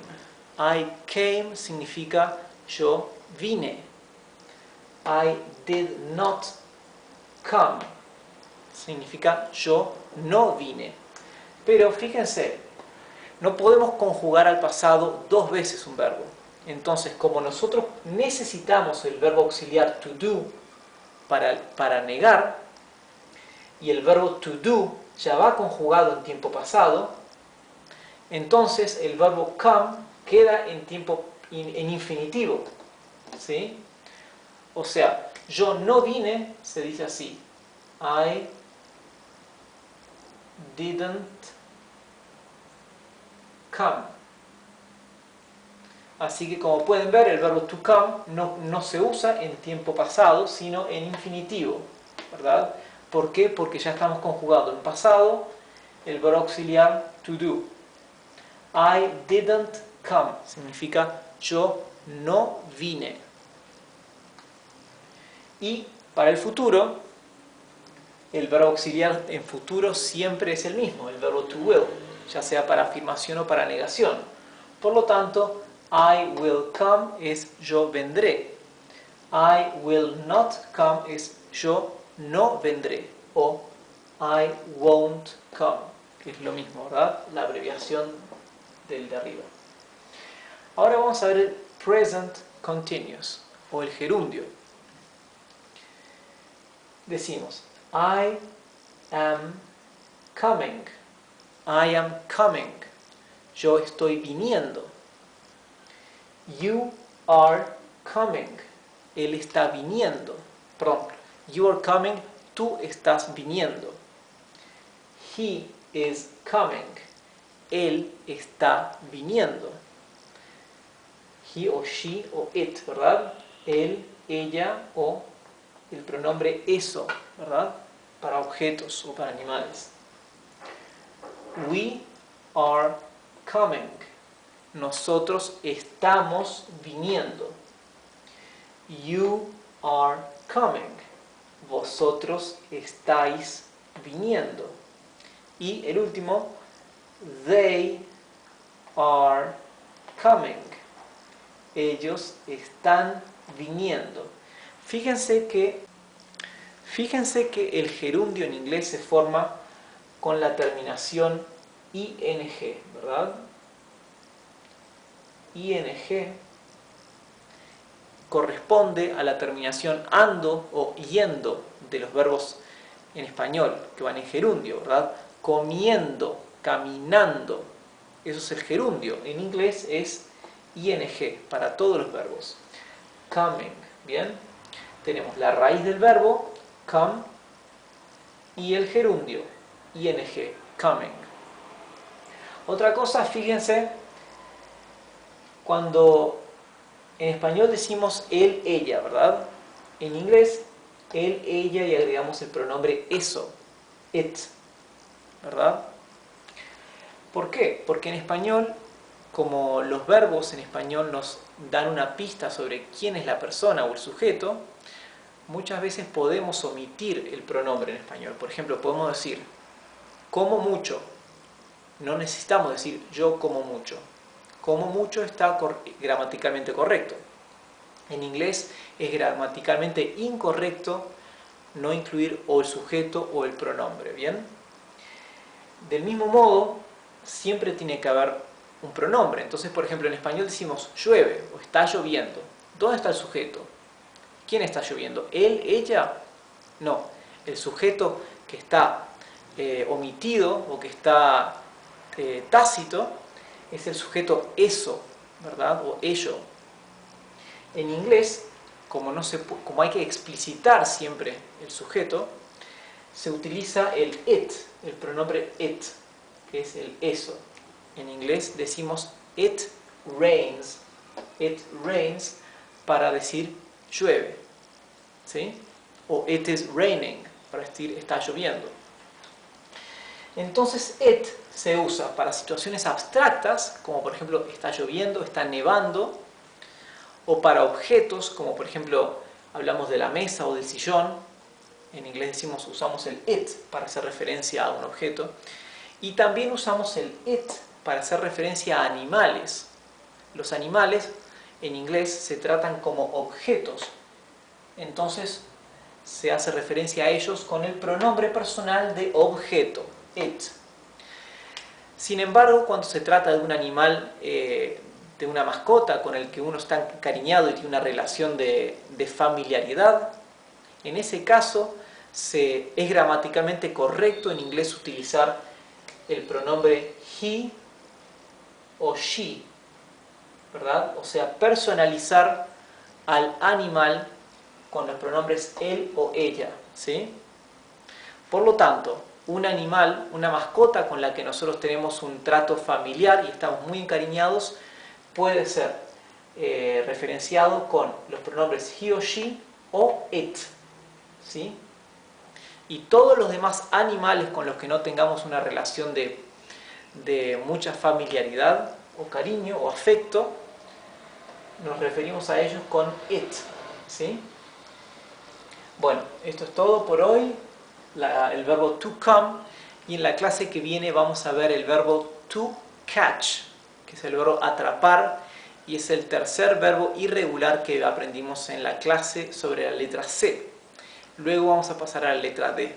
I came significa yo vine. I did not come significa yo no vine. Pero fíjense, no podemos conjugar al pasado dos veces un verbo. Entonces, como nosotros necesitamos el verbo auxiliar to do para negar, y el verbo to do ya va conjugado en tiempo pasado, entonces el verbo come queda en infinitivo, ¿sí? O sea, yo no vine, se dice así, I didn't come. Así que como pueden ver, el verbo to come no se usa en tiempo pasado, sino en infinitivo, ¿verdad? ¿Por qué? Porque ya estamos conjugando en pasado el verbo auxiliar to do. I didn't come significa yo no vine. Y para el futuro, el verbo auxiliar en futuro siempre es el mismo, el verbo to will, ya sea para afirmación o para negación. Por lo tanto, I will come es yo vendré. I will not come es yo no vendré. O I won't come, que es lo mismo, ¿verdad? La abreviación del de arriba. Ahora vamos a ver el present continuous o el gerundio. Decimos I am coming. I am coming. Yo estoy viniendo. You are coming. Él está viniendo. Perdón. You are coming. Tú estás viniendo. He is coming. Él está viniendo. He o she o it, ¿verdad? Él, ella o el pronombre eso, ¿verdad? Para objetos o para animales. We are coming. Nosotros estamos viniendo. You are coming. Vosotros estáis viniendo. Y el último, they are coming. Ellos están viniendo. Fíjense que el gerundio en inglés se forma con la terminación ing, ¿verdad? Ing corresponde a la terminación ando o yendo de los verbos en español que van en gerundio, ¿verdad? Comiendo, caminando, eso es el gerundio. En inglés es ing para todos los verbos. Coming, ¿bien? Tenemos la raíz del verbo, come, y el gerundio, ing, coming. Otra cosa, fíjense, cuando en español decimos él, ella, ¿verdad? En inglés, él, ella, y agregamos el pronombre eso, it, ¿verdad? ¿Por qué? Porque en español, como los verbos en español nos dan una pista sobre quién es la persona o el sujeto, muchas veces podemos omitir el pronombre en español. Por ejemplo, podemos decir, como mucho. No necesitamos decir yo como mucho. Como mucho está gramaticalmente correcto. En inglés es gramaticalmente incorrecto no incluir o el sujeto o el pronombre, ¿bien? Del mismo modo, siempre tiene que haber un pronombre. Entonces, por ejemplo, en español decimos llueve o está lloviendo. ¿Dónde está el sujeto? ¿Quién está lloviendo? ¿Él, ella? No. El sujeto que está omitido o que está tácito es el sujeto eso, ¿verdad? O ello. En inglés, como hay que explicitar siempre el sujeto, se utiliza el it, el pronombre it, que es el eso. En inglés decimos it rains para decir llueve, ¿sí? O it is raining para decir está lloviendo. Entonces it se usa para situaciones abstractas, como por ejemplo está lloviendo, está nevando, o para objetos, como por ejemplo hablamos de la mesa o del sillón. En inglés usamos el it para hacer referencia a un objeto. Y también usamos el it para hacer referencia a animales. Los animales en inglés se tratan como objetos. Entonces se hace referencia a ellos con el pronombre personal de objeto, it. Sin embargo, cuando se trata de un animal, de una mascota con el que uno está encariñado y tiene una relación de familiaridad, en ese caso es gramaticalmente correcto en inglés utilizar el pronombre he o she, ¿verdad? O sea, personalizar al animal con los pronombres él o ella, ¿sí? Por lo tanto, un animal, una mascota con la que nosotros tenemos un trato familiar y estamos muy encariñados, puede ser referenciado con los pronombres he o she o it, ¿sí? Y todos los demás animales con los que no tengamos una relación de mucha familiaridad o cariño o afecto, nos referimos a ellos con it, ¿sí? Bueno, esto es todo por hoy, el verbo to come, y en la clase que viene vamos a ver el verbo to catch, que es el verbo atrapar, y es el tercer verbo irregular que aprendimos en la clase sobre la letra C. Luego vamos a pasar a la letra D.